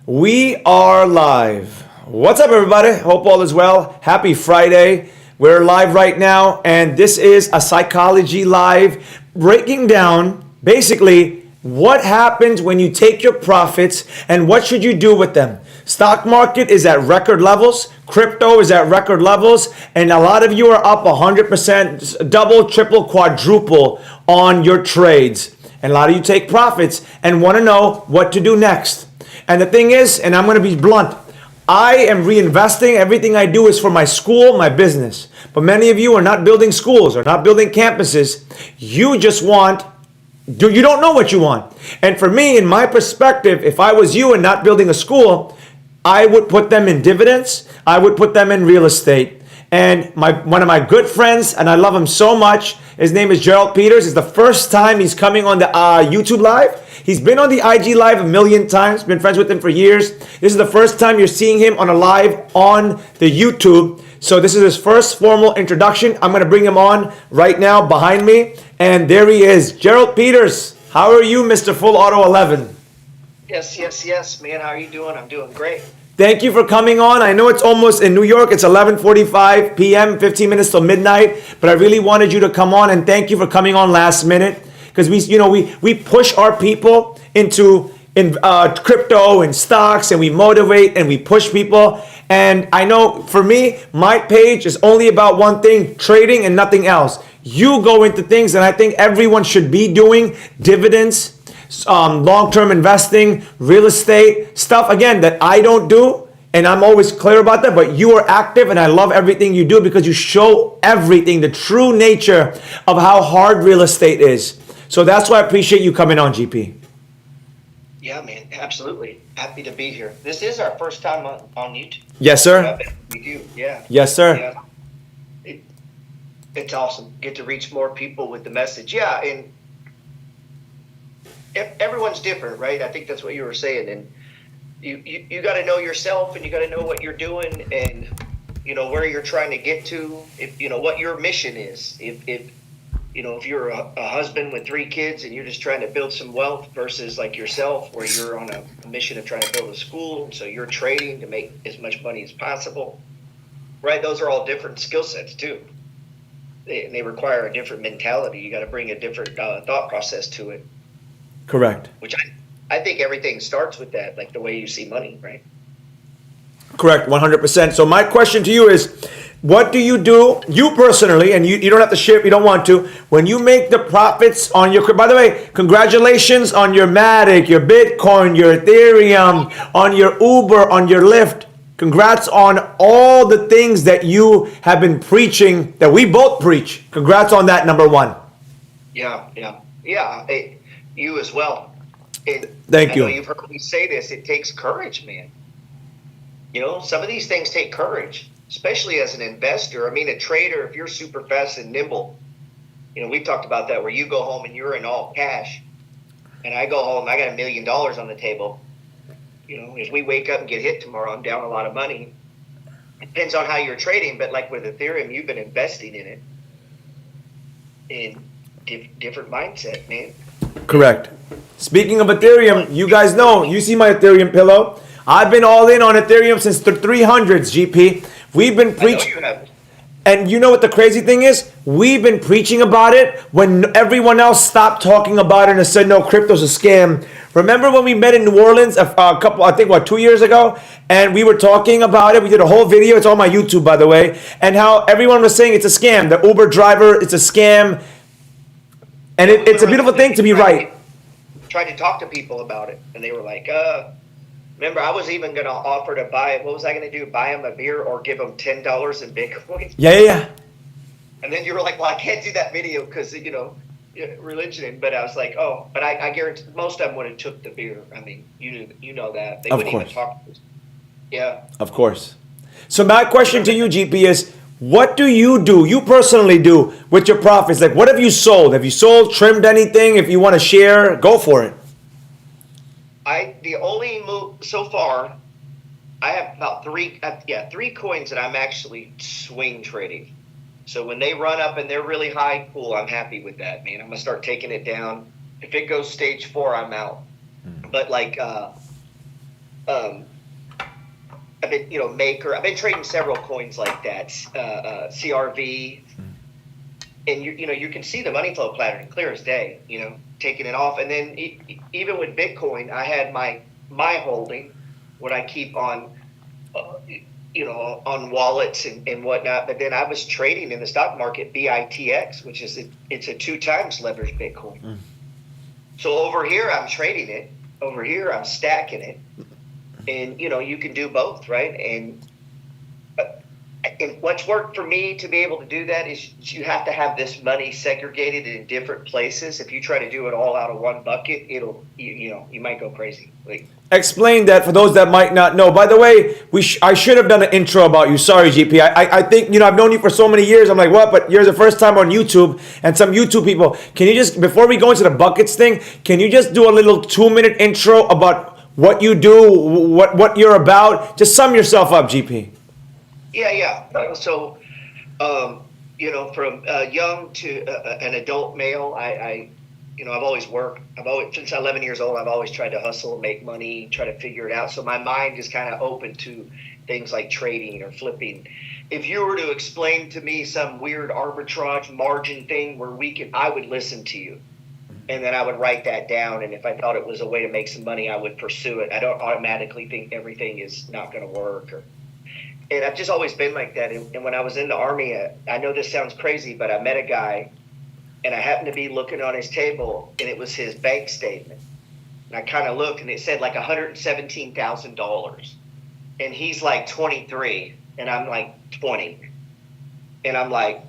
We are live. What's up, everybody? Hope all is well. Happy Friday. We're live right now, and this is a Psychology Live breaking down basically what happens when you take your profits and what should you do with them. Stock market is at record levels. Crypto is at record levels, and a lot of you are up 100%, double, triple, quadruple on your trades. And a lot of you take profits and want to know what to do next. And the thing is, and I'm going to be blunt, I am reinvesting. Everything I do is for my school, my business. But many of you are not building schools or not building campuses. You just want, you don't know what you want. And for me, in my perspective, if I was you and not building a school, I would put them in dividends. I would put them in real estate. And one of my good friends, and I love him so much, his name is Gerald Peters. It's the first time he's coming on the YouTube Live. He's been on the IG Live a million times, been friends with him for years. This is the first time you're seeing him on a live on the YouTube. So this is his first formal introduction. I'm going to bring him on right now behind me. And there he is. Gerald Peters, how are you, Mr. Fullauto11? Yes, man. How are you doing? I'm doing great. Thank you for coming on. I know it's almost in New York. It's 11:45 p.m., 15 minutes till midnight. But I really wanted you to come on, and thank you for coming on last minute. Because we push our people into crypto and stocks, and we motivate and we push people. And I know for me, my page is only about one thing: trading and nothing else. You go into things that I think everyone should be doing: dividends, long-term investing, real estate, stuff again that I don't do, and I'm always clear about that. But you are active, and I love everything you do because you show everything, the true nature of how hard real estate is. So that's why I appreciate you coming on, GP. Yeah, man, absolutely. Happy to be here. This is our first time on YouTube. Yes, sir. With you, yeah. Yes, sir. Yeah. It's awesome. Get to reach more people with the message. Yeah, and everyone's different, right? I think that's what you were saying. And you got to know yourself, and you got to know what you're doing, and where you're trying to get to. If what your mission is. If you're a husband with 3 kids and you're just trying to build some wealth versus like yourself, where you're on a mission of trying to build a school, so you're trading to make as much money as possible, right? Those are all different skill sets too. They require a different mentality. You got to bring a different thought process to it. Correct. Which I think everything starts with that, like the way you see money, right? Correct, 100%. So my question to you is, what do you do, you personally, and you don't have to share if you don't want to, when you make the profits on your, by the way, congratulations on your Matic, your Bitcoin, your Ethereum, on your Uber, on your Lyft. Congrats on all the things that you have been preaching, that we both preach. Congrats on that, number one. Yeah. You as well. Thank you. I know you've heard me say this. It takes courage, man. Some of these things take courage, especially as an investor. I mean, a trader, if you're super fast and nimble, we've talked about that, where you go home and you're in all cash, and I go home, I got $1 million on the table. If we wake up and get hit tomorrow, I'm down a lot of money. It depends on how you're trading, but like with Ethereum, you've been investing in it in different mindset, man. Correct. Speaking of Ethereum, you guys know, you see my Ethereum pillow. I've been all in on Ethereum since the 300s, GP. We've been preaching. And you know what the crazy thing is? We've been preaching about it when everyone else stopped talking about it and said, no, crypto's a scam. Remember when we met in New Orleans a couple, I think, 2 years ago? And we were talking about it. We did a whole video. It's on my YouTube, by the way. And how everyone was saying it's a scam. The Uber driver, it's a scam. And it's a beautiful thing to be right. Tried to talk to people about it, and they were like, remember, I was even going to offer to buy, what was I going to do? Buy them a beer or give them $10 in Bitcoin? Yeah. And then you were like, well, I can't do that video because, religion. But I was like, oh, but I guarantee most of them would have took the beer. I mean, you know that. They wouldn't even talk to us. Yeah. Of course. So my question to you, GP, is what do? You personally do with your profits? Like, what have you sold? Have you sold, trimmed anything? If you want to share, go for it. The only move so far, I have about three coins that I'm actually swing trading. So when they run up and they're really high, cool, I'm happy with that, man. I'm going to start taking it down. If it goes stage 4, I'm out. But like um, I've been, Maker. I've been trading several coins like that, CRV, and you can see the money flow pattern clear as day. Taking it off, and then even with Bitcoin, I had my holding, what I keep on, on wallets and whatnot. But then I was trading in the stock market BITX, which is it's a 2 times leveraged Bitcoin. So over here I'm trading it. Over here I'm stacking it. And you can do both, right? And what's worked for me to be able to do that is you have to have this money segregated in different places. If you try to do it all out of one bucket, you might go crazy. Explain that for those that might not know. By the way, I should have done an intro about you. Sorry, GP. I think I've known you for so many years. I'm like, what? But you're the first time on YouTube, and some YouTube people. Can you just, before we go into the buckets thing, can you just do a little 2-minute intro about what you do, what you're about? Just sum yourself up, GP. Yeah. So, from young to an adult male, I've always worked. Since 11 years old, I've always tried to hustle, make money, try to figure it out. So my mind is kind of open to things like trading or flipping. If you were to explain to me some weird arbitrage margin thing where I would listen to you. And then I would write that down. And if I thought it was a way to make some money, I would pursue it. I don't automatically think everything is not going to work. And I've just always been like that. And when I was in the Army, I know this sounds crazy, but I met a guy, and I happened to be looking on his table, and it was his bank statement. And I kind of looked, and it said like $117,000. And he's like 23, and I'm like 20. And I'm like,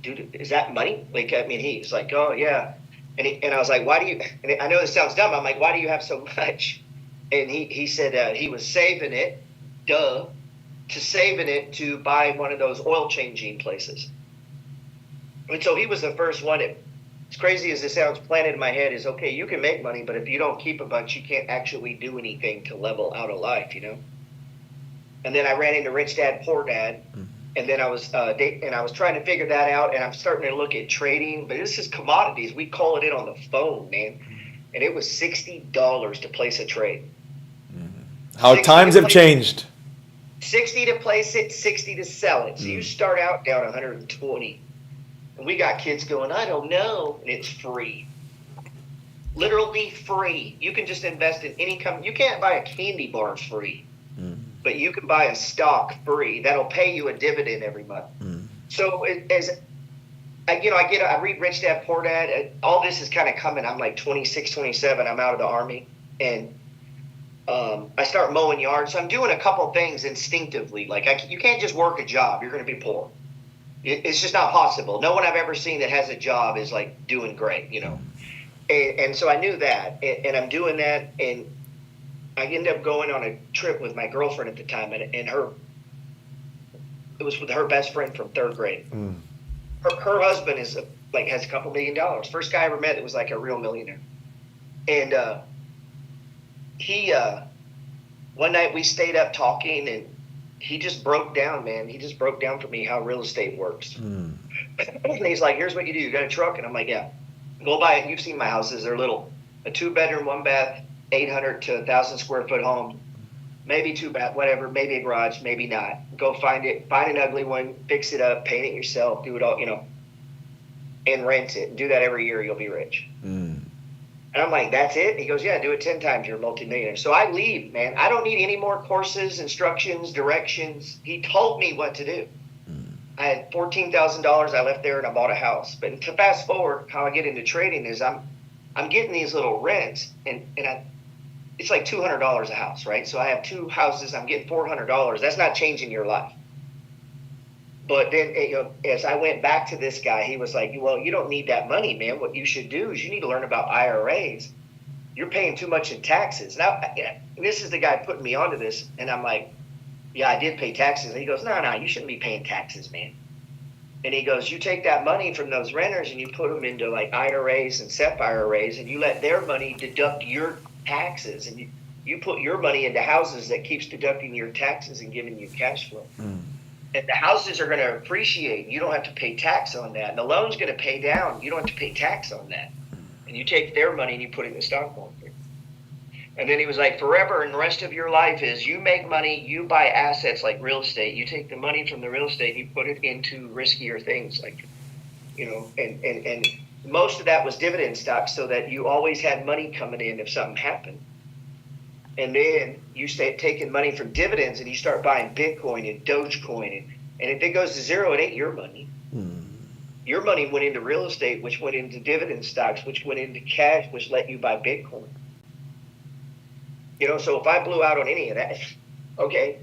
dude, is that money? He's like, oh yeah. And I was like, why do you, and I know this sounds dumb. I'm like, why do you have so much? And he said he was saving it, saving it to buy one of those oil changing places. And so he was the first one. As crazy as this sounds, planted in my head is, okay, you can make money, but if you don't keep a bunch, you can't actually do anything to level out of life, And then I ran into Rich Dad, Poor Dad. And then I was trying to figure that out, and I'm starting to look at trading. But this is commodities. We call it in on the phone, man. And it was $60 to place a trade. How times have changed. 60 to place it, 60 to sell it. So you start out down 120. And we got kids going, I don't know. And it's free. Literally free. You can just invest in any company. You can't buy a candy bar free. But you can buy a stock free that'll pay you a dividend every month. So I read Rich Dad, Poor Dad. All this is kind of coming. I'm like 26, 27. I'm out of the Army, and I start mowing yards. So I'm doing a couple things instinctively. You can't just work a job. You're going to be poor. It's just not possible. No one I've ever seen that has a job is like doing great, And so I knew that, and I'm doing that, and I ended up going on a trip with my girlfriend at the time, and it was with her best friend from 3rd grade. Her husband has a couple $1 million. First guy I ever met that was like a real millionaire. And he one night we stayed up talking, and he just broke down, man. He just broke down for me how real estate works. And he's like, here's what you do. You got a truck? And I'm like, yeah. Go buy it. You've seen my houses. They're little. A 2-bedroom, 1-bath, 800 to 1,000 square foot home, maybe 2-bath, whatever, maybe a garage, maybe not. Go find an ugly one, fix it up, paint it yourself, do it all, and rent it. Do that every year, you'll be rich. And I'm like, that's it? He goes, yeah, do it 10 times, you're a multimillionaire. So I leave, man. I don't need any more courses, instructions, directions. He told me what to do. I had $14,000 I left there, and I bought a house. But to fast forward, how I get into trading is I'm getting these little rents, and it's like $200 a house, right? So I have 2 houses. I'm getting $400. That's not changing your life. But then, as I went back to this guy, he was like, well, you don't need that money, man. What you should do is you need to learn about IRAs. You're paying too much in taxes. Now, this is the guy putting me onto this, and I'm like, yeah, I did pay taxes. And he goes, no, you shouldn't be paying taxes, man. And he goes, you take that money from those renters and you put them into like IRAs and SEP IRAs, and you let their money deduct your taxes, and you put your money into houses that keeps deducting your taxes and giving you cash flow. And the houses are going to appreciate. You don't have to pay tax on that. And the loan's going to pay down. You don't have to pay tax on that. And you take their money and you put it in the stock market. And then he was like, forever, and the rest of your life is you make money, you buy assets like real estate. You take the money from the real estate, you put it into riskier things, like, and most of that was dividend stocks, so that you always had money coming in if something happened. And then you start taking money from dividends and you start buying Bitcoin and Dogecoin. And if it goes to zero, it ain't your money. Your money went into real estate, which went into dividend stocks, which went into cash, which let you buy Bitcoin. So if I blew out on any of that, okay,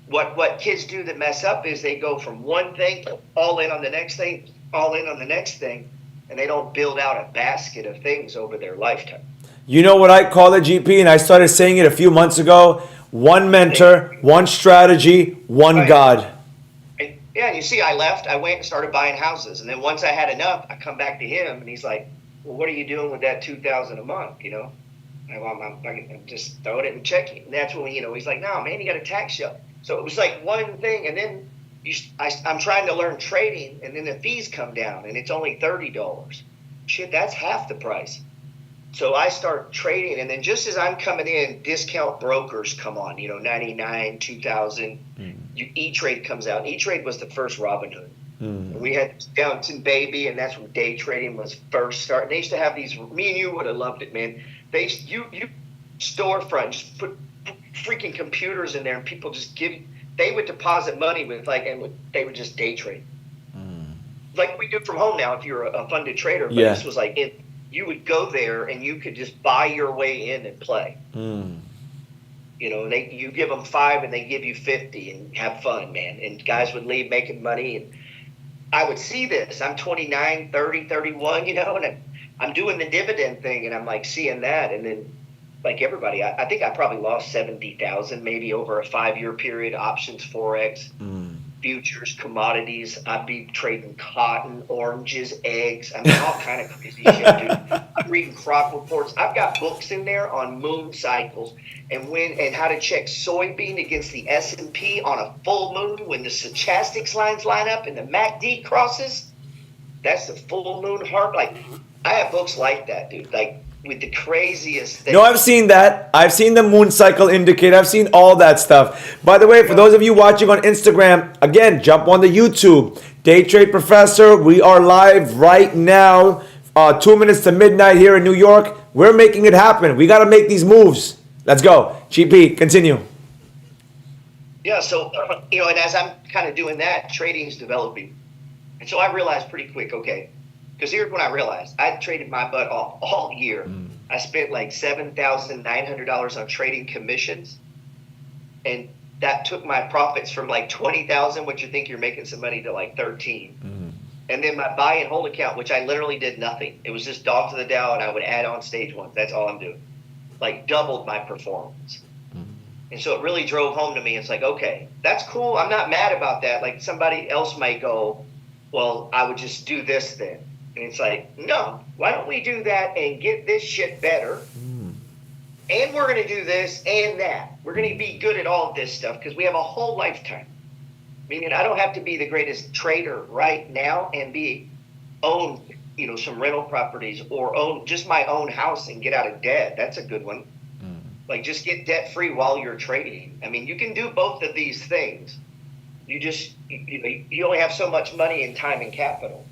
what kids do that mess up is they go from one thing, all in on the next thing, all in on the next thing, and they don't build out a basket of things over their lifetime. You know what I call it, GP, and I started saying it a few months ago? One mentor, one strategy, one Right. God. And yeah, you see, I left, I went and started buying houses. And then once I had enough, I come back to him and he's like, well, what are you doing with that $2,000 a month, I'm just throwing it in checking. And that's when, he's like, no, man, you got a tax shelf. So it was like one thing. And then I'm trying to learn trading, and then the fees come down and it's only $30. Shit, that's half the price. So I start trading, and then just as I'm coming in, discount brokers come on, 99, 2000. E-Trade comes out. E-Trade was the first Robinhood. And we had Downton Baby, and that's when day trading was first starting. They used to have these, me and you would have loved it, man. You storefront, just put freaking computers in there, and people just they would deposit money with they would just day trade. Like we do from home now if you're a funded trader, but this was like you would go there and you could just buy your way in and play. You give them 5 and they give you 50 and have fun, man. And guys would leave making money. And I would see this. I'm 29, 30, 31, and I'm doing the dividend thing, and I'm like seeing that. And then like everybody, I think I probably lost 70,000 maybe over a 5-year period, options, Forex. Futures, commodities. I'd be trading cotton, oranges, eggs. I mean, all kind of crazy shit, dude. I'm reading crop reports. I've got books in there on moon cycles and how to check soybean against the S&P on a full moon when the stochastics lines line up and the MACD crosses. That's the full moon heart. Like, I have books like that, dude. Like, with the craziest things. No, I've seen that. I've seen the moon cycle indicator. I've seen all that stuff. By the way, for those of you watching on Instagram, again, jump on the YouTube. Day Trade Professor, we are live right now. 2 minutes to midnight here in New York. We're making it happen. We got to make these moves. Let's go. GP, continue. Yeah, so, and as I'm kind of doing that, trading is developing. And so I realized pretty quick, okay, because here's what I realized. I traded my butt off all year. I spent like $7,900 on trading commissions. And that took my profits from like 20,000, which you think you're making some money, to like 13. And then my buy and hold account, which I literally did nothing. It was just dog to the Dow, and I would add on stage ones. That's all I'm doing. Like doubled my performance. And so it really drove home to me. It's like, okay, that's cool. I'm not mad about that. Like somebody else might go, well, I would just do this then. And it's like, no, why don't we do that and get this shit better? And we're going to do this and that. We're going to be good at all of this stuff because we have a whole lifetime. Meaning I don't have to be the greatest trader right now and own, some rental properties or own just my own house and get out of debt. That's a good one. Like just get debt free while you're trading. I mean, you can do both of these things. You just, you only have so much money and time and capital.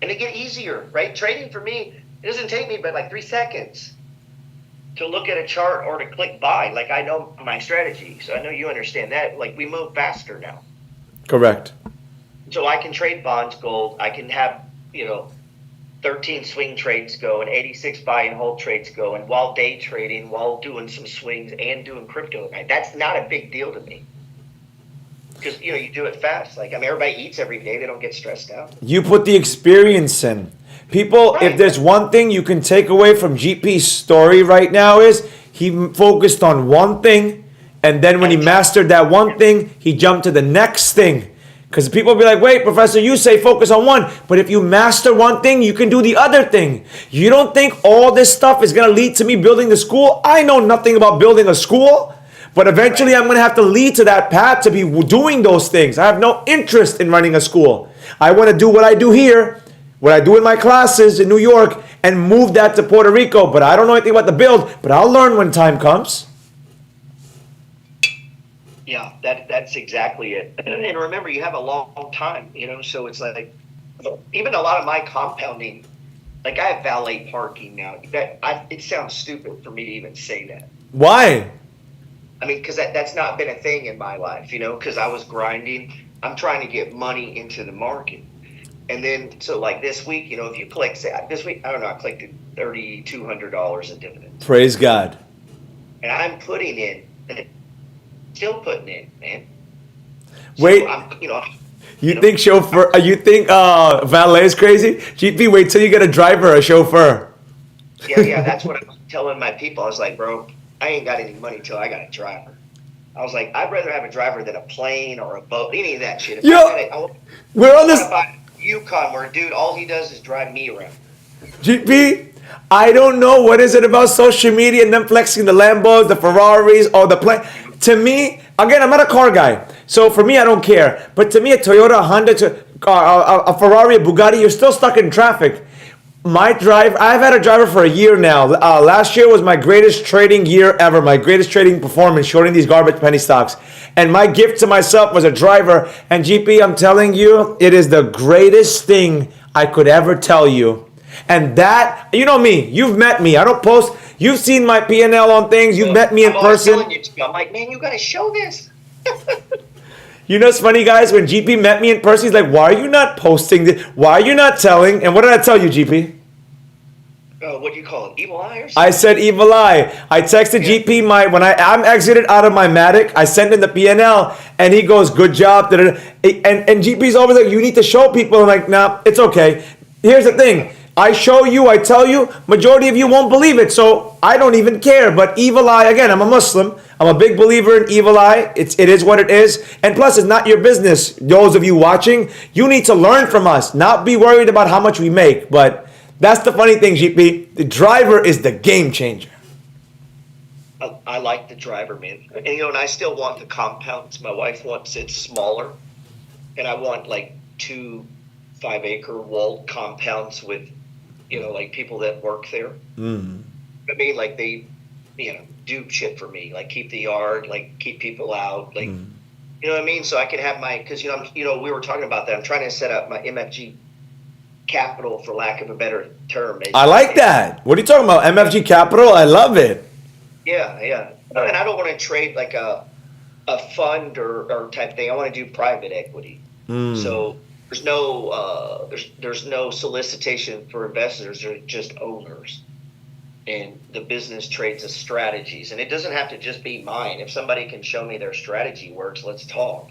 And it get easier, right? Trading for me, it doesn't take me but like 3 seconds to look at a chart or to click buy. Like I know my strategy, so I know you understand that. Like we move faster now. Correct. So I can trade bonds, gold. I can have, 13 swing trades go and 86 buy and hold trades go. And while day trading, while doing some swings and doing crypto, that's not a big deal to me. Because, you do it fast. Like, everybody eats every day. They don't get stressed out. You put the experience in. People, Right. If there's one thing you can take away from GP's story right now is he focused on one thing, and then when he mastered that one thing, he jumped to the next thing. Because people be like, wait, Professor, you say focus on one. But if you master one thing, you can do the other thing. You don't think all this stuff is going to lead to me building the school? I know nothing about building a school. But eventually I'm going to have to lead to that path to be doing those things. I have no interest in running a school. I want to do what I do here what I do in my classes in New York and move that to Puerto Rico. But I don't know anything about the build, but I'll learn when time comes. Yeah, that's exactly it. And remember, you have a long time, so it's like, even a lot of my compounding, like I have valet parking now. It sounds stupid for me to even say that. Why? I mean, because that's not been a thing in my life, because I was grinding. I'm trying to get money into the market. And then, so like this week, if you collect, say, this week, I don't know, I collected $3,200 in dividends. Praise God. And I'm putting in, still putting in, man. Wait. So I'm, You think chauffeur? You think valet is crazy? GP, wait till you get a driver or a chauffeur. Yeah, that's what I'm telling my people. I was like, bro, I ain't got any money till I got a driver. I was like, I'd rather have a driver than a plane or a boat, any of that shit. If we're on this. I buy a Yukon where, dude, all he does is drive me around. GP, I don't know what is it about social media and them flexing the Lambos, the Ferraris, or the plane. To me, again, I'm not a car guy, so for me, I don't care. But to me, a Toyota, a Honda, a Ferrari, a Bugatti, you're still stuck in traffic. I've had a driver for a year now. Last year was my greatest trading year ever, my greatest trading performance, shorting these garbage penny stocks. And my gift to myself was a driver. And GP, I'm telling you, it is the greatest thing I could ever tell you. And that, you know me, you've met me. I don't post. You've seen my P&L on things. You've met me in person. I'm like, man, you got to show this. You know what's funny, guys? When GP met me in person, he's like, why are you not posting this? Why are you not telling? And what did I tell you, GP? What do you call it? Evil eye or something? I said evil eye. I texted GP when I'm exited out of my Matic. I sent him the P&L, and he goes, "Good job." And GP's over there. You need to show people. I'm like, nah, it's okay. Here's the thing. I show you, I tell you, majority of you won't believe it, so I don't even care. But evil eye, again, I'm a Muslim. I'm a big believer in evil eye. It is what it is. And plus, it's not your business. Those of you watching, you need to learn from us, not be worried about how much we make. But that's the funny thing, GP. The driver is the game changer. I like the driver, man. And, and I still want the compounds. My wife wants it smaller. And I want like 2 5-acre walled compounds with, like people that work there. Mm. I mean, like they, do shit for me. Like keep the yard, like keep people out. Like, you know what I mean? So I can have because, we were talking about that. I'm trying to set up my MFG capital, for lack of a better term. I like that. What are you talking about? MFG Capital? I love it. Yeah. And I don't want to trade like a fund or type thing. I want to do private equity. So there's no solicitation for investors. They're just owners. And the business trades as strategies. And it doesn't have to just be mine. If somebody can show me their strategy works, let's talk.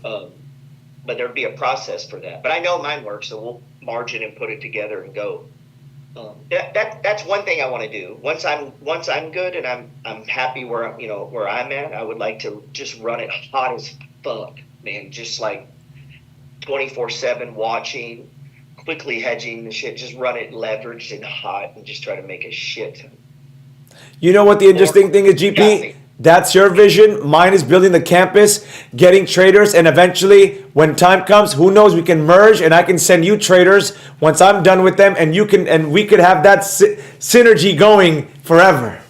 But there'd be a process for that. But I know mine works, so we'll margin and put it together and go. That's one thing I want to do. Once I'm good and I'm happy where I'm at, I would like to just run it hot as fuck, man. Just like 24/7 watching, quickly hedging the shit. Just run it leveraged and hot and just try to make a shit. You know what the interesting thing is, GP? That's your vision. Mine is building the campus, getting traders, and eventually, when time comes, who knows, we can merge, and I can send you traders once I'm done with them, and we could have that synergy going forever.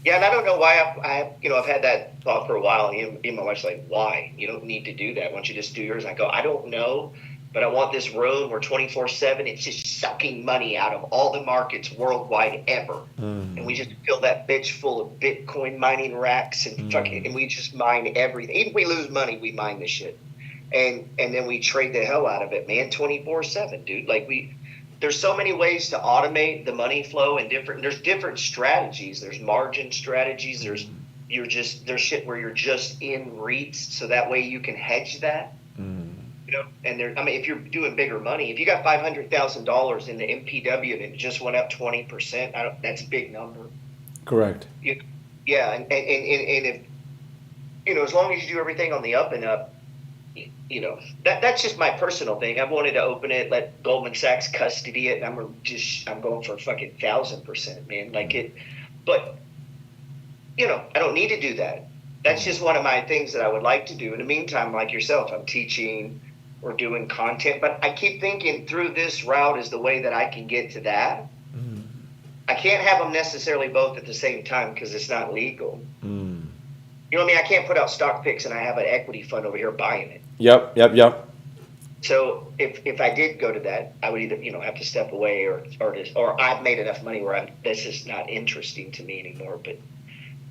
Yeah, and I don't know why I've had that thought for a while. And my wife's like, "Why? You don't need to do that. Why don't you just do yours?" And I go, "I don't know, but I want this room where 24/7 it's just sucking money out of all the markets worldwide ever, and we just fill that bitch full of Bitcoin mining racks and and we just mine everything. Even if we lose money, we mine the shit, and then we trade the hell out of it, man. 24/7, dude. Like there's so many ways to automate the money flow and there's different strategies. There's margin strategies. There's shit where you're just in REITs, so that way you can hedge that. And if you're doing bigger money, if you got $500,000 in the MPW and it just went up 20%, that's a big number. Correct. Yeah, and if as long as you do everything on the up and up, that's just my personal thing. I've wanted to open it, let Goldman Sachs custody it, and I'm going for fucking 1,000%, man. But I don't need to do that. That's just one of my things that I would like to do. In the meantime, like yourself, I'm teaching. or doing content. But I keep thinking through this route is the way that I can get to that. I can't have them necessarily both at the same time because it's not legal. You know what I mean? I can't put out stock picks and I have an equity fund over here buying it. Yep. So if I did go to that, I would either have to step away or I've made enough money where this is not interesting to me anymore. But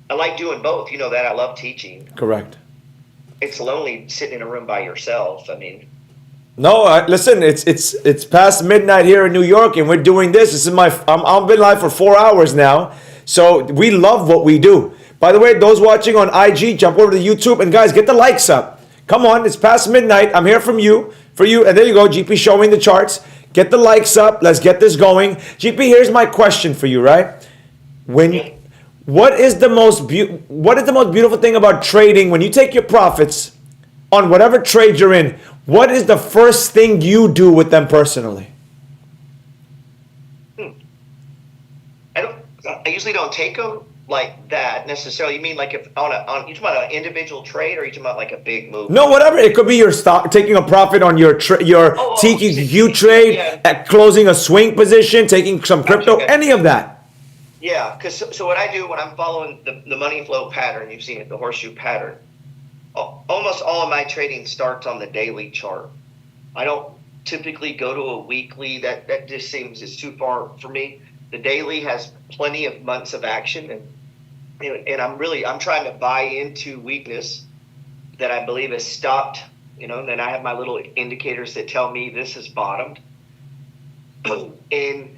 I like doing both. You know that I love teaching. Correct. It's lonely sitting in a room by yourself. I mean, no, listen. It's past midnight here in New York, and we're doing this. This is I've been live for 4 hours now, so we love what we do. By the way, those watching on IG, jump over to YouTube, and guys, get the likes up. Come on, it's past midnight. I'm here for you, and there you go. GP showing the charts. Get the likes up. Let's get this going. GP, here's my question for you. Right, what is the most beautiful thing about trading when you take your profits on whatever trade you're in? What is the first thing you do with them personally? I usually don't take them like that necessarily. You mean like if you talking about an individual trade, or you talking about like a big move? No, whatever. It could be your stock, taking a profit on your TQQ trade, at closing a swing position, taking some crypto, any of that. Yeah, because so what I do when I'm following the money flow pattern, you've seen it, the horseshoe pattern. Almost all of my trading starts on the daily chart. I don't typically go to a weekly. That just seems it's too far for me. The daily has plenty of months of action, and I'm trying to buy into weakness that I believe has stopped. And then I have my little indicators that tell me this has bottomed, and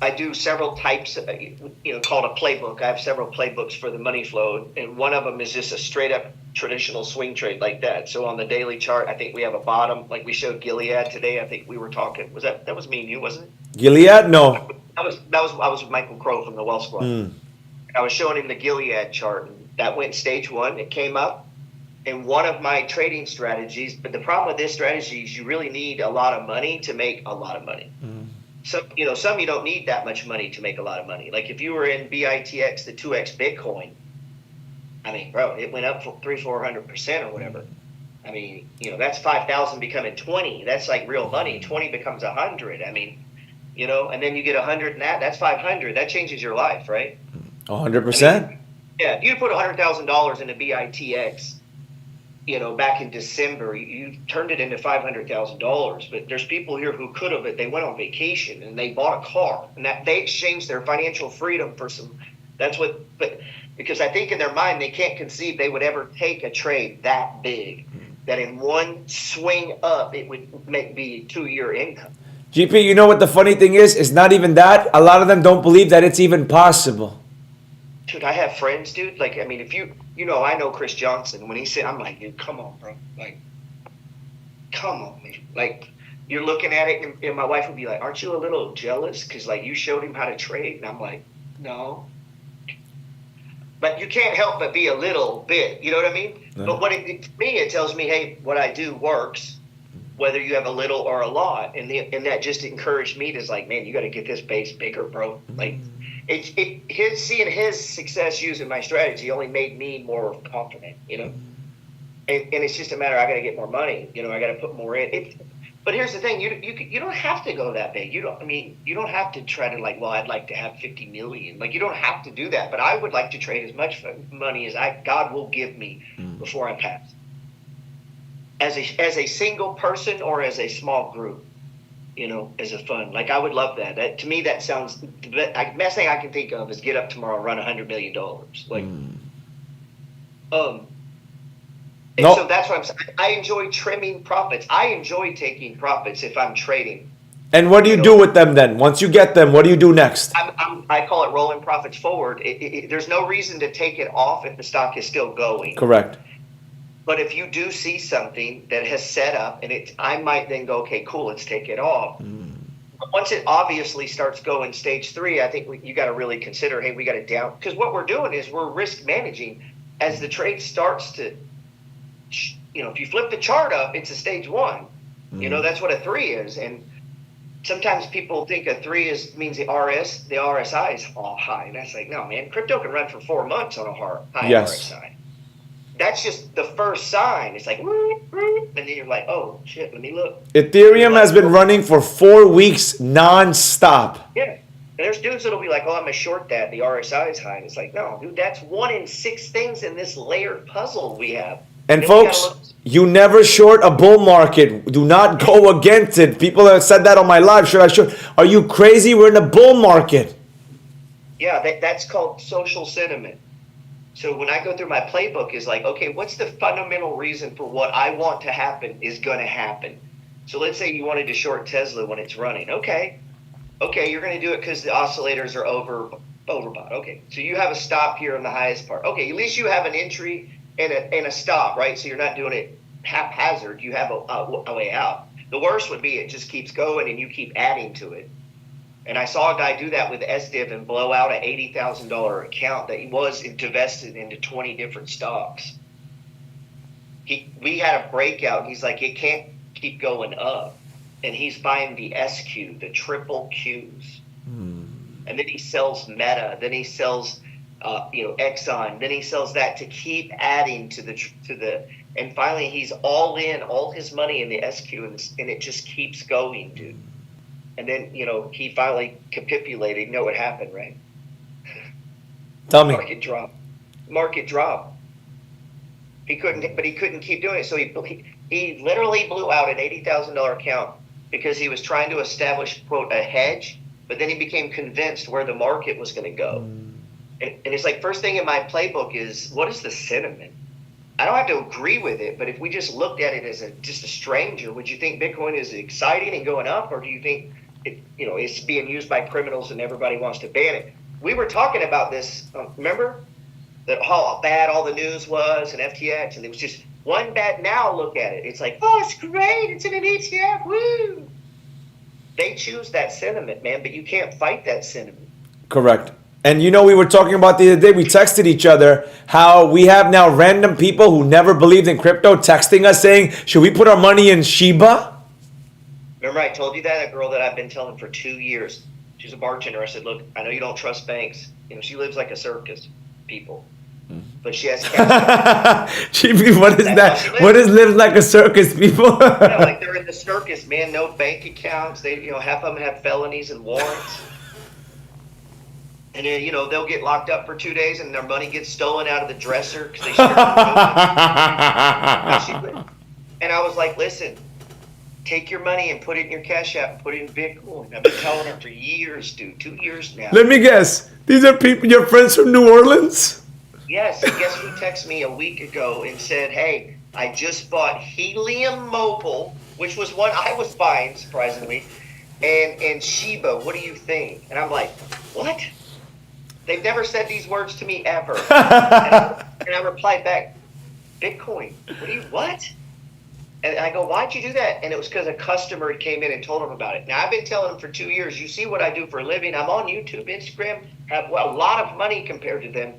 I do several types, called a playbook. I have several playbooks for the money flow, and one of them is just a straight up traditional swing trade like that. So on the daily chart, I think we have a bottom, like we showed Gilead today. I think we were talking. That was me and you, wasn't it? Gilead? No. I was with Michael Crow from the Wealth Squad. I was showing him the Gilead chart, and that went stage one. It came up, and one of my trading strategies. But the problem with this strategy is you really need a lot of money to make a lot of money. Some you don't need that much money to make a lot of money. Like if you were in BITX, the 2x Bitcoin, I mean, bro, it went up 300-400% or whatever. I mean, that's 5,000 becoming 20. That's like real money. 20 becomes 100. I mean, and then you get 100 in that's 500. That changes your life, right? 100%. Yeah, if you put $100,000 into BITX, back in December, you turned it into $500,000. But there's people here who could have, they went on vacation and they bought a car, and that they exchanged their financial freedom for some. But because I think in their mind they can't conceive they would ever take a trade that big, that in one swing up it would be 2-year income. GP, you know what the funny thing is? It's not even that. A lot of them don't believe that it's even possible. Dude, I have friends, dude. Like, I mean, if I know Chris Johnson. When he said, I'm like, dude, come on, bro. Like, come on, man. Like, you're looking at it, and my wife would be like, aren't you a little jealous? Because, like, you showed him how to trade. And I'm like, no. But you can't help but be a little bit. You know what I mean? No. But to me, it tells me, hey, what I do works, whether you have a little or a lot. And that just encouraged me to, like, man, you got to get this base bigger, bro. Like, seeing his success using my strategy only made me more confident, And it's just a matter, I got to get more money, I got to put more in. But here's the thing, you don't have to go that big. You don't have to try to I'd like to have 50 million. Like, you don't have to do that. But I would like to trade as much money as God will give me before I pass. As a single person or as a small group. As a fund. Like, I would love that. To me, that sounds the best thing I can think of is get up tomorrow, run $100 million. Like, so that's what I'm saying. I enjoy trimming profits. I enjoy taking profits if I'm trading. And what do you do with them then? Once you get them, what do you do next? I call it rolling profits forward. There's no reason to take it off if the stock is still going. Correct. But if you do see something that has set up, and I might then go, okay, cool, let's take it off. But once it obviously starts going stage 3, I think you got to really consider, hey, we got to down. Because what we're doing is we're risk managing. As the trade starts to, if you flip the chart up, it's a stage 1. That's what a 3 is. And sometimes people think a 3 means the RSI is all high. And that's like, no, man, crypto can run for 4 months on a high RSI. that's just the first sign. It's like, and then you're like, oh shit, let me look. Ethereum has been running for 4 weeks non-stop. Yeah. And there's dudes that'll be like, oh, I'm gonna short that. The RSI is high. And it's like, no, dude, that's 1 in 6 things in this layered puzzle we have. And folks, you never short a bull market. Do not go against it. People have said that on my live. Should I short? Are you crazy? We're in a bull market. Yeah, that's called social sentiment. So when I go through my playbook, is like, okay, what's the fundamental reason for what I want to happen is going to happen? So let's say you wanted to short Tesla when it's running. Okay, you're going to do it because the oscillators are overbought. Okay, so you have a stop here on the highest part. Okay, at least you have an entry and a stop, right? So you're not doing it haphazard. You have a way out. The worst would be it just keeps going and you keep adding to it. And I saw a guy do that with SDIV and blow out an $80,000 account that he was divested into 20 different stocks. We had a breakout. He's like, it can't keep going up. And he's buying the SQ, the triple Qs. And then he sells Meta. Then he sells, Exxon. Then he sells that to keep adding to the. And finally, he's all in, all his money in the SQ, and it just keeps going, dude. And then, he finally capitulated. You know what happened, right? Tell me. Market drop. He couldn't keep doing it. So he literally blew out an $80,000 account because he was trying to establish, quote, a hedge, but then he became convinced where the market was going to go. And it's like, first thing in my playbook is, what is the sentiment? I don't have to agree with it, but if we just looked at it as just a stranger, would you think Bitcoin is exciting and going up, or do you think it's being used by criminals and everybody wants to ban it? We were talking about this, remember? That how bad all the news was and FTX, and it was just one bad. Now look at it. It's like, oh, it's great. It's in an ETF. Woo! They choose that sentiment, man, but you can't fight that sentiment. Correct. And we were talking about the other day, we texted each other how we have now random people who never believed in crypto texting us saying, should we put our money in Shiba? Remember I told you that? A girl that I've been telling for 2 years. She's a bartender. I said, look, I know you don't trust banks. She lives like a circus, people. But she has cash. GP, what is that? What is live like a circus, people? Like they're in the circus, man. No bank accounts. They, half of them have felonies and warrants. And then, they'll get locked up for 2 days and their money gets stolen out of the dresser because they shared it. And I was like, listen, take your money and put it in your Cash App and put it in Bitcoin. I've been telling her for years, dude. 2 years now. Let me guess. These are people, your friends from New Orleans? Yes. And guess who texted me a week ago and said, hey, I just bought Helium Mobile, which was one I was buying, surprisingly, and Shiba. What do you think? And I'm like, what? They've never said these words to me ever. and I replied back, Bitcoin. What? And I go, why'd you do that? And it was because a customer came in and told them about it. Now, I've been telling them for 2 years, you see what I do for a living. I'm on YouTube, Instagram, have a lot of money compared to them.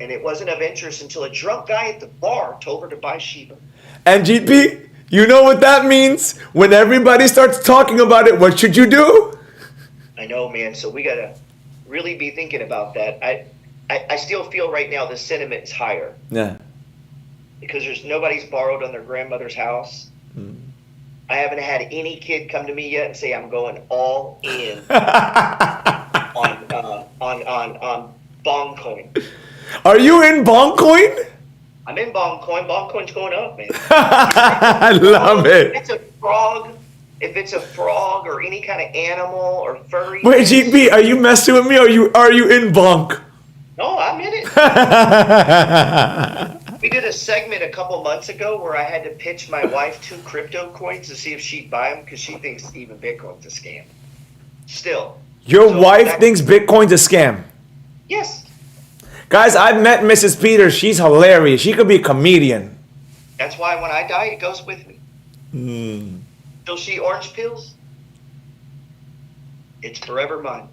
And it wasn't of interest until a drunk guy at the bar told her to buy Shiba. And GP, you know what that means? When everybody starts talking about it, what should you do? I know, man. So we got to really be thinking about that. I still feel right now the sentiment is higher. Yeah. Because nobody's borrowed on their grandmother's house. I haven't had any kid come to me yet and say I'm going all in on Bongcoin. Are you in Bongcoin? I'm in Bongcoin. Bongcoin's going up, man. I love it. If it's a frog or any kind of animal or furry. Wait, GP, are you messing with me or are you in Bonk? No, I'm in it. We did a segment a couple months ago where I had to pitch my wife 2 crypto coins to see if she'd buy them because she thinks even Bitcoin's a scam. Still. Your wife thinks Bitcoin's a scam? Yes. Guys, I've met Mrs. Peters. She's hilarious. She could be a comedian. That's why when I die, it goes with me. Till she orange pills, it's forever mine.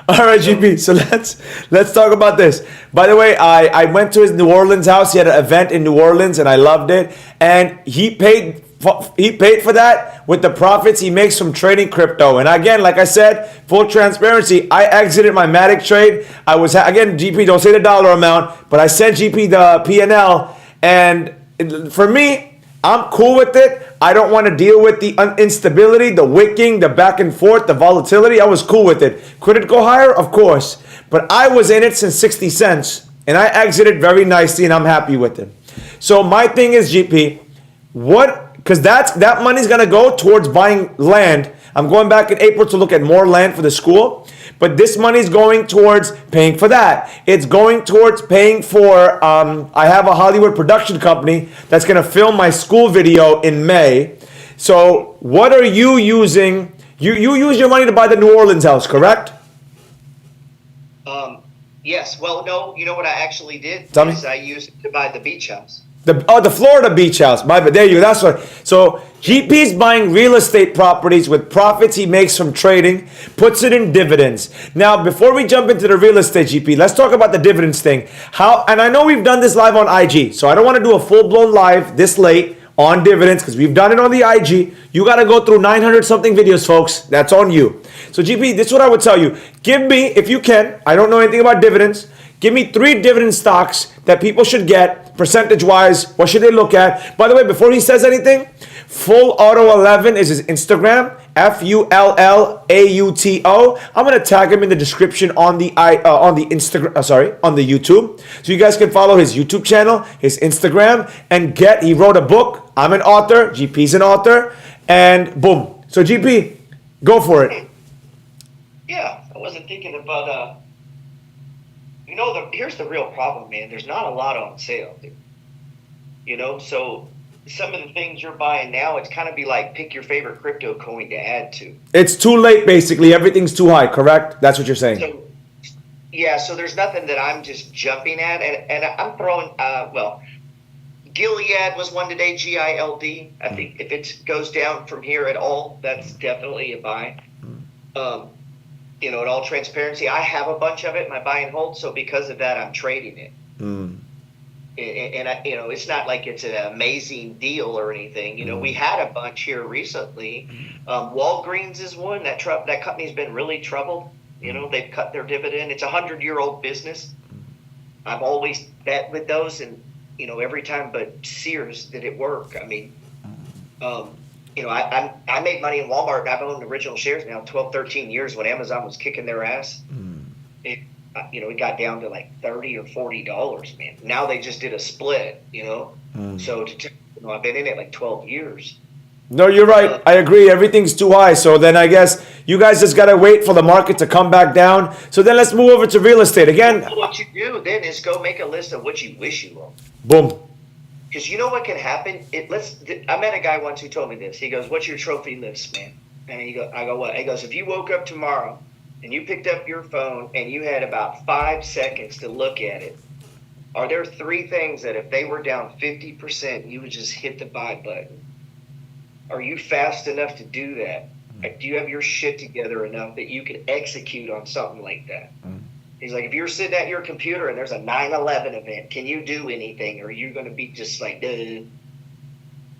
All right, So, GP. So let's talk about this. By the way, I went to his New Orleans house. He had an event in New Orleans, and I loved it. And he paid for that with the profits he makes from trading crypto. And again, like I said, full transparency, I exited my Matic trade. I was again, GP. Don't say the dollar amount, but I sent GP the P&L, and for me, I'm cool with it. I don't want to deal with the instability, the wicking, the back and forth, the volatility. I was cool with it. Could it go higher? Of course. But I was in it since 60 cents and I exited very nicely and I'm happy with it. So my thing is, GP, because that money's going to go towards buying land. I'm going back in April to look at more land for the school. But this money's going towards paying for that. It's going towards paying for, I have a Hollywood production company that's going to film my school video in May. So what are you using? You use your money to buy the New Orleans house, correct? yes. Well, no. You know what I actually did? Tell me. Is I used it to buy the beach house. The Florida beach house. There you go. That's what. So GP's buying real estate properties with profits he makes from trading, puts it in dividends. Now, before we jump into the real estate, GP, let's talk about the dividends thing. And I know we've done this live on IG, so I don't want to do a full-blown live this late on dividends because we've done it on the IG. You got to go through 900 something videos, folks. That's on you. So GP, this is what I would tell you. Give me, if you can, I don't know anything about dividends. Give me 3 dividend stocks that people should get, percentage-wise. What should they look at? By the way, before he says anything, Fullauto11 is his Instagram, Fullauto. I'm gonna tag him in the description on the Instagram. On the YouTube, so you guys can follow his YouTube channel, his Instagram, and he wrote a book. I'm an author. GP's an author, and boom. So GP, go for it. Yeah, I wasn't thinking about. Here's the real problem, man. There's not a lot on sale, dude. So some of the things you're buying now, it's kind of be like pick your favorite crypto coin to add to. It's too late, basically. Everything's too high, correct? That's what you're saying. So, yeah, so there's nothing that I'm just jumping at. And I'm throwing, Gilead was one today, GILD. I think if it goes down from here at all, that's definitely a buy. In all transparency, I have a bunch of it in my buy and hold, so because of that, I'm trading it. And it's not like it's an amazing deal or anything. We had a bunch here recently. Walgreens is one. That company's been really troubled. They've cut their dividend. It's a 100-year-old business. I've always bet with those, and every time but Sears did it work. I mean, I made money in Walmart, and I've owned original shares now 12, 13 years when Amazon was kicking their ass. It got down to like $30 or $40, man. Now they just did a split, So I've been in it like 12 years. No, you're right. I agree. Everything's too high. So then I guess you guys just got to wait for the market to come back down. So then let's move over to real estate. Again, what you do then is go make a list of what you wish you owned. Boom. Because you know what can happen? I met a guy once who told me this. He goes, "What's your trophy list, man?" And I go, "What?" He goes, "If you woke up tomorrow and you picked up your phone and you had about 5 seconds to look at it, are there 3 things that if they were down 50%, you would just hit the buy button? Are you fast enough to do that? Like, do you have your shit together enough that you can execute on something like that?" He's like, if you're sitting at your computer and there's a 9/11 event, can you do anything? Or are you going to be just like, duh? And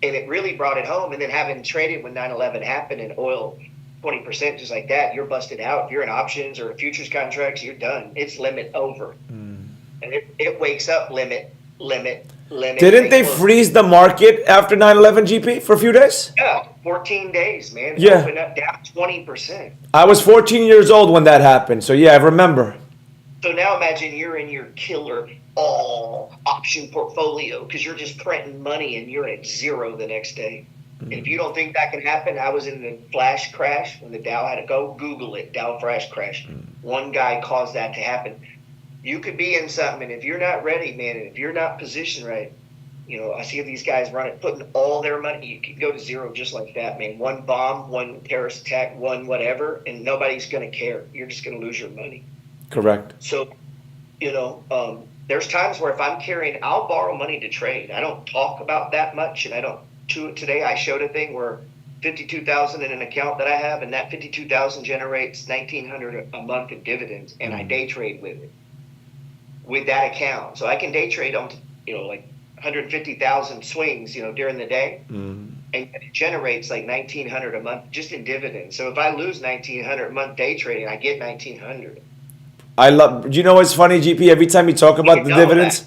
it really brought it home. And then having traded when 9/11 happened and oil 20% just like that, you're busted out. If you're in options or futures contracts, you're done. It's limit over. And it wakes up limit. Didn't they freeze the market after 9/11, GP, for a few days? Yeah, 14 days, man. Yeah. Opened up down 20%. I was 14 years old when that happened. So yeah, I remember. So now imagine you're in your killer option portfolio because you're just printing money and you're at zero the next day. And if you don't think that can happen, I was in the flash crash when the Dow had to go Google it, Dow flash crash. One guy caused that to happen. You could be in something, and if you're not ready, man, and if you're not positioned right, I see these guys putting all their money. You can go to zero just like that, man. One bomb, one terrorist attack, one whatever, and nobody's going to care. You're just going to lose your money. Correct. So, there's times where if I'm I'll borrow money to trade. I don't talk about that much, and I don't do it today. I showed a thing where $52,000 in an account that I have, and that 52,000 generates 1,900 a month in dividends, and I day trade with that account. So I can day trade on, like 150,000 swings, during the day, and it generates like 1,900 a month just in dividends. So if I lose 1,900 a month day trading, I get 1,900. Do you know what's funny, GP? Every time you talk about the dividends,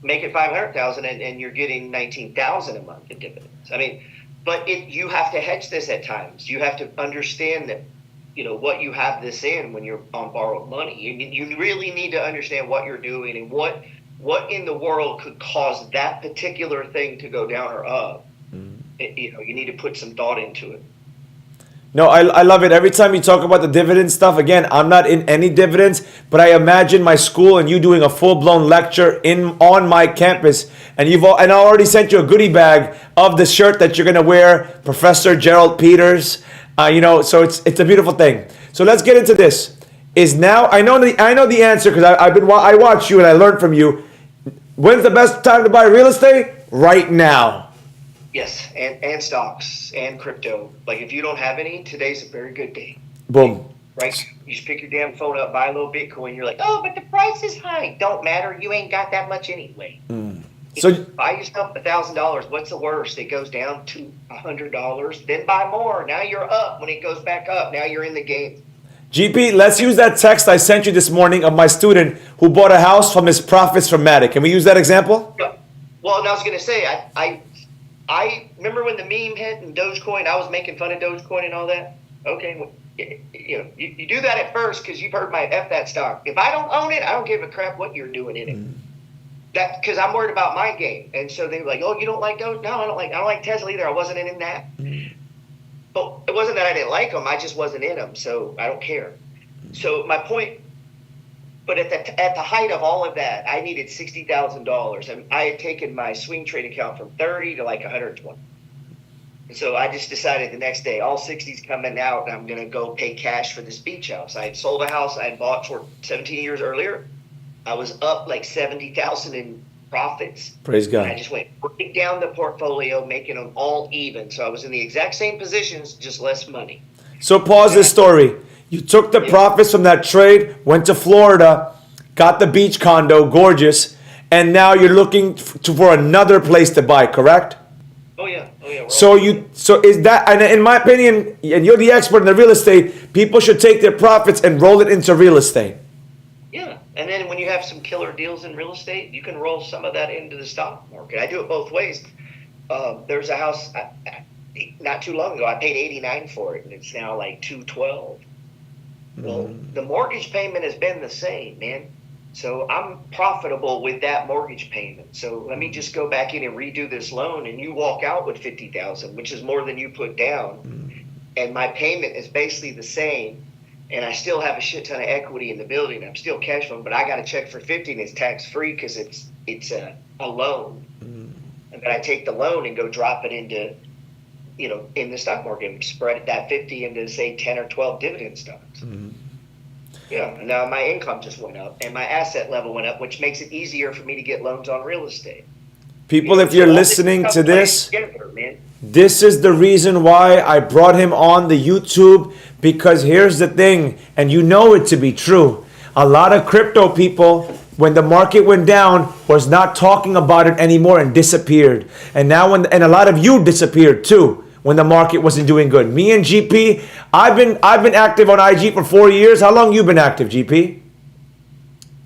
make it 500,000, and you're getting 19,000 a month in dividends. I mean, but you have to hedge this at times. You have to understand that, what you have this in when you're on borrowed money. You really need to understand what you're doing and what in the world could cause that particular thing to go down or up. You need to put some thought into it. No, I love it. Every time you talk about the dividend stuff, again, I'm not in any dividends, but I imagine my school and you doing a full-blown lecture on my campus, and I already sent you a goodie bag of the shirt that you're gonna wear, Professor Gerald Peters. So it's a beautiful thing. So let's get into this. I know the answer because I watched you and I learned from you. When's the best time to buy real estate? Right now. Yes, and stocks and crypto. Like if you don't have any, today's a very good day. Boom. Right? You just pick your damn phone up, buy a little Bitcoin. You're like, oh, but the price is high. Don't matter. You ain't got that much anyway. So buy yourself $1,000. What's the worst? It goes down to $100. Then buy more. Now you're up. When it goes back up, now you're in the game. GP, let's use that text I sent you this morning of my student who bought a house from his profits from Matic. Can we use that example? Yeah. Well, and I was going to say, I remember when the meme hit and Dogecoin, I was making fun of Dogecoin and all that. Okay, well, you do that at first because you've heard my F that stock. If I don't own it, I don't give a crap what you're doing in it. That because I'm worried about my game. And so they were like, oh, you don't like Doge? No, I don't like Tesla either. I wasn't in that. But it wasn't that I didn't like them. I just wasn't in them. So I don't care. So my point. But at the height of all of that, I needed $60,000, and I had taken my swing trade account from 30 to like 120. And so I just decided the next day, all 60's coming out, and I'm going to go pay cash for this beach house. I had sold a house I had bought for 17 years earlier. I was up like 70,000 in profits. Praise God. And I just went break down the portfolio, making them all even. So I was in the exact same positions, just less money. So pause this story. You took the profits from that trade, went to Florida, got the beach condo, gorgeous, and now you're looking for another place to buy, correct? Oh yeah. So is that, and in my opinion, and you're the expert in the real estate, people should take their profits and roll it into real estate. Yeah, and then when you have some killer deals in real estate, you can roll some of that into the stock market. I do it both ways. There's a house not too long ago, I paid $89 for it, and it's now like $212. Well, the mortgage payment has been the same, man. So I'm profitable with that mortgage payment. So let me just go back in and redo this loan, and you walk out with $50,000, which is more than you put down. And my payment is basically the same, and I still have a shit ton of equity in the building. I'm still cash flowing, but I got a check for $50, and it's tax free because it's a loan. And then I take the loan and go drop it into, in the stock market and spread that 50 into say 10 or 12 dividend stocks. Yeah, and now my income just went up and my asset level went up, which makes it easier for me to get loans on real estate. People, if you're listening to this, this is the reason why I brought him on the YouTube, because here's the thing, and you know it to be true. A lot of crypto people, when the market went down, was not talking about it anymore and disappeared. And now, and a lot of you disappeared too when the market wasn't doing good. Me and GP, I've been active on IG for 4 years. How long you been active, GP?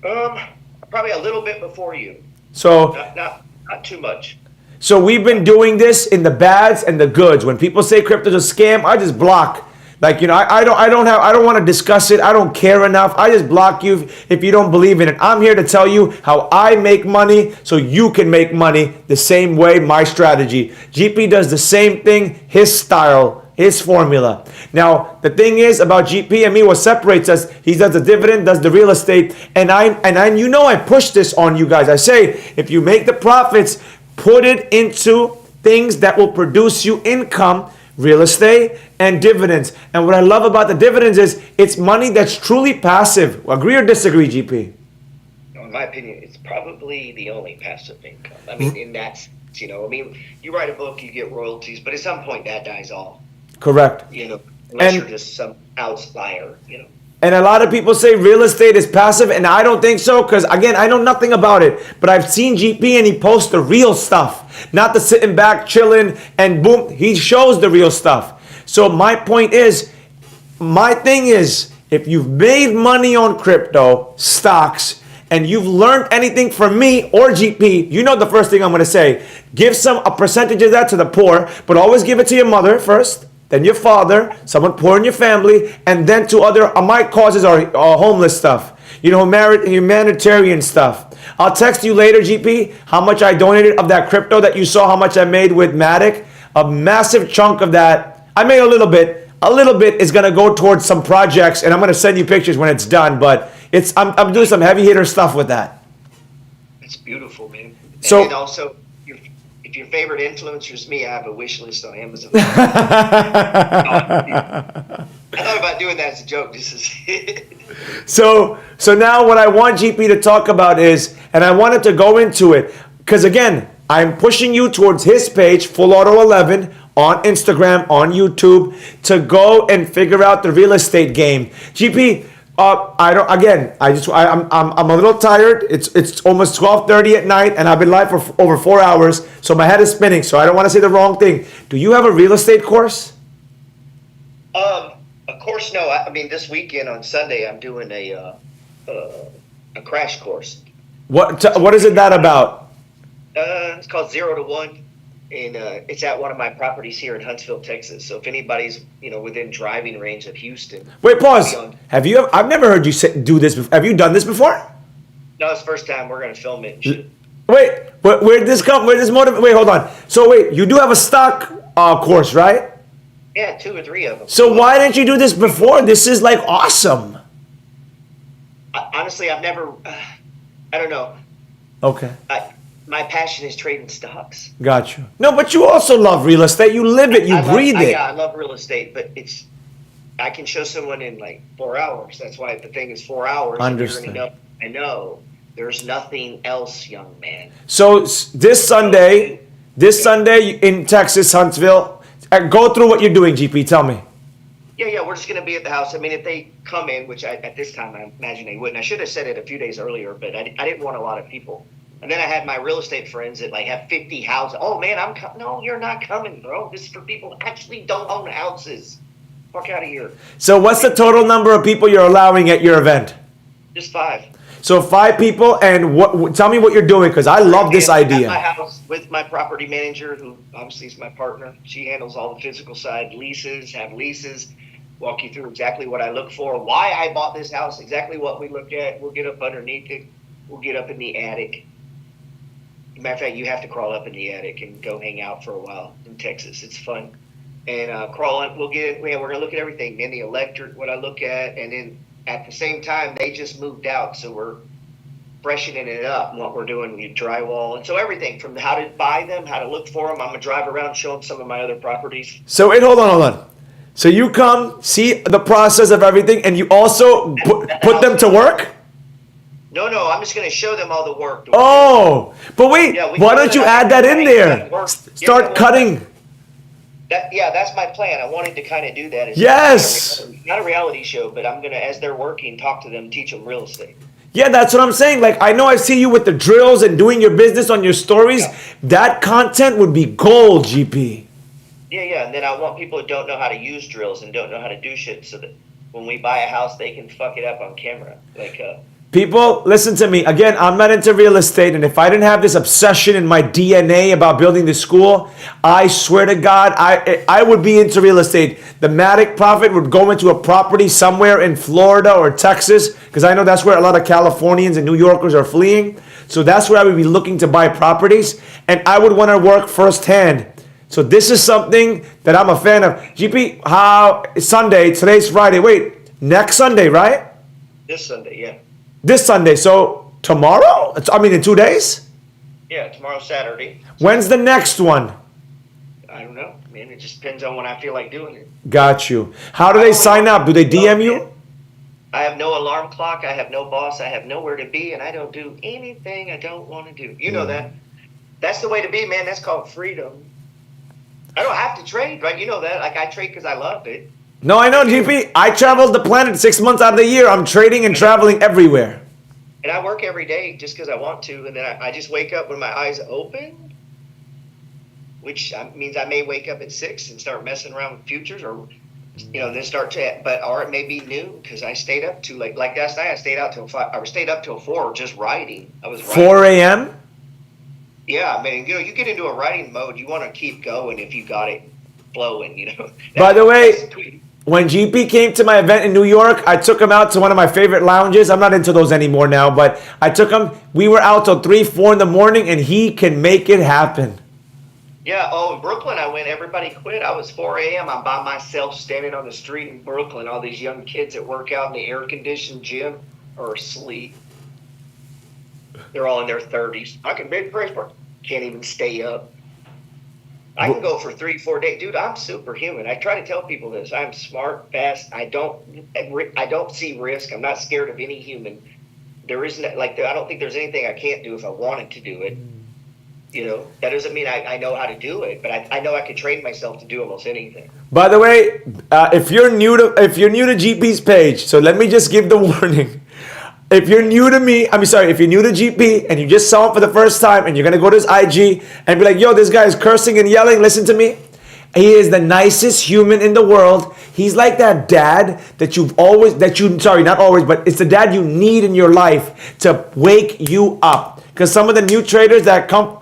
Probably a little bit before you. So not too much. So we've been doing this in the bads and the goods. When people say crypto's a scam, I just block. Like, I don't want to discuss it. I don't care enough. I just block you if you don't believe in it. I'm here to tell you how I make money so you can make money the same way, my strategy. GP does the same thing, his style, his formula. Now, the thing is about GP and me, what separates us, he does the dividend, does the real estate, and I push this on you guys. I say, if you make the profits, put it into things that will produce you income, real estate and dividends. And what I love about the dividends is it's money that's truly passive. Agree or disagree, GP? In my opinion, it's probably the only passive income. I mean, in that sense, you write a book, you get royalties, but at some point that dies off. Correct. Unless And you're just some outlier. And a lot of people say real estate is passive, and I don't think so, because again, I know nothing about it, but I've seen GP and he posts the real stuff, not the sitting back, chilling, and boom, he shows the real stuff. So my point is, my thing is, if you've made money on crypto, stocks, and you've learned anything from me or GP, you know the first thing I'm going to say, give a percentage of that to the poor, but always give it to your mother first, then your father, someone poor in your family, and then to other, my causes are homeless stuff, humanitarian stuff. I'll text you later, GP, how much I donated of that crypto that you saw, how much I made with Matic. A massive chunk of that, I made a little bit is gonna go towards some projects, and I'm gonna send you pictures when it's done, but I'm doing some heavy hitter stuff with that. It's beautiful, man. So, and also, if your favorite influencer is me, I have a wish list on Amazon. I thought about doing that as a joke. So now what I want GP to talk about is, and I wanted to go into it, because again, I'm pushing you towards his page, Fullauto11, on Instagram, on YouTube, to go and figure out the real estate game. GP, I'm a little tired. It's almost 12:30 at night, and I've been live for over 4 hours, so my head is spinning. So I don't want to say the wrong thing. Do you have a real estate course? Of course, no. I mean, this weekend on Sunday, I'm doing a crash course. What is it that about? It's called 0 to 1, and it's at one of my properties here in Huntsville, Texas. So if anybody's within driving range of Houston. Wait, pause. I've never heard you do this before. Have you done this before? No, it's the first time. We're gonna film it. And shit. Wait, where did this come? Where this motive? Wait, hold on. So wait, you do have a stock course, right? Yeah, 2 or 3 of them. So why didn't you do this before? This is like awesome. Honestly, I've never. I don't know. Okay. My passion is trading stocks. Got you. No, but you also love real estate. You live it. You breathe it. Yeah, I love real estate, but I can show someone in like 4 hours. That's why the thing is 4 hours. Understand. I know. There's nothing else, young man. So this Sunday in Texas, Huntsville, go through what you're doing, GP. Tell me. Yeah, we're just going to be at the house. I mean, if they come in, which at this time I imagine they wouldn't. I should have said it a few days earlier, but I didn't want a lot of people. And then I had my real estate friends that like have 50 houses. Oh man, no, you're not coming, bro. This is for people who actually don't own houses. Fuck out of here. So what's the total number of people you're allowing at your event? Just 5. So 5 people, and tell me what you're doing, because I love this idea. At my house with my property manager, who obviously is my partner. She handles all the physical side, have leases, walk you through exactly what I look for, why I bought this house, exactly what we looked at. We'll get up underneath it. We'll get up in the attic. Matter of fact, you have to crawl up in the attic and go hang out for a while in Texas. It's fun. And crawl up, we're going to look at everything. Then the electric, what I look at, and then at the same time, they just moved out, so we're freshening it up. And what we're doing, we drywall, and so everything from how to buy them, how to look for them. I'm gonna drive around, show them some of my other properties. So wait, hold on. So you come see the process of everything, and you also put them to work. No, I'm just gonna show them all the work. Oh, but wait, why don't you add that in there? Start cutting. That's my plan. I wanted to kind of do that. Yes. Not a reality show, but I'm going to, as they're working, talk to them, teach them real estate. Yeah, that's what I'm saying. Like, I know I see you with the drills and doing your business on your stories. Yeah. That content would be gold, GP. Yeah. And then I want people who don't know how to use drills and don't know how to do shit so that when we buy a house, they can fuck it up on camera. People, listen to me. Again, I'm not into real estate, and if I didn't have this obsession in my DNA about building this school, I swear to God, I would be into real estate. The Matic profit would go into a property somewhere in Florida or Texas, because I know that's where a lot of Californians and New Yorkers are fleeing. So that's where I would be looking to buy properties, and I would want to work firsthand. So this is something that I'm a fan of. GP, Sunday, today's Friday. Wait, next Sunday, right? This Sunday, yeah. This Sunday, so tomorrow? In 2 days? Yeah, tomorrow's Saturday. When's the next one? I don't know, man. It just depends on when I feel like doing it. Got you. How do they sign up? Do they DM you? I have no alarm clock. I have no boss. I have nowhere to be, and I don't do anything I don't want to do. You know that. That's the way to be, man. That's called freedom. I don't have to trade, right? You know that. Like, I trade because I love it. No, I know, GP. I traveled the planet 6 months out of the year. I'm trading and traveling everywhere. And I work every day just because I want to. And then I just wake up when my eyes open, which means I may wake up at 6 and start messing around with futures, or then start to. Or it may be noon because I stayed up too late. Like last night, I stayed out till 5. I stayed up till 4 just writing. I was writing. 4 a.m. Yeah, I mean, you get into a writing mode. You want to keep going if you got it flowing. By the way, when GP came to my event in New York, I took him out to one of my favorite lounges. I'm not into those anymore now, but I took him. We were out till 3, 4 in the morning, and he can make it happen. Yeah. Oh, in Brooklyn, I went. Everybody quit. I was 4 a.m. I'm by myself standing on the street in Brooklyn. All these young kids that work out in the air-conditioned gym are asleep. They're all in their 30s. I can bid price for. Can't even stay up. I can go for 3, 4 days, dude. I'm superhuman. I try to tell people this. I'm smart, fast. I don't see risk. I'm not scared of any human. There isn't I don't think there's anything I can't do if I wanted to do it. That doesn't mean I know how to do it, but I know I can train myself to do almost anything. By the way, if you're new to GP's page, so let me just give the warning. If you're new to me, if you're new to GP and you just saw him for the first time and you're going to go to his IG and be like, yo, this guy is cursing and yelling, listen to me. He is the nicest human in the world. He's like that dad that not always, but it's the dad you need in your life to wake you up. Because some of the new traders that come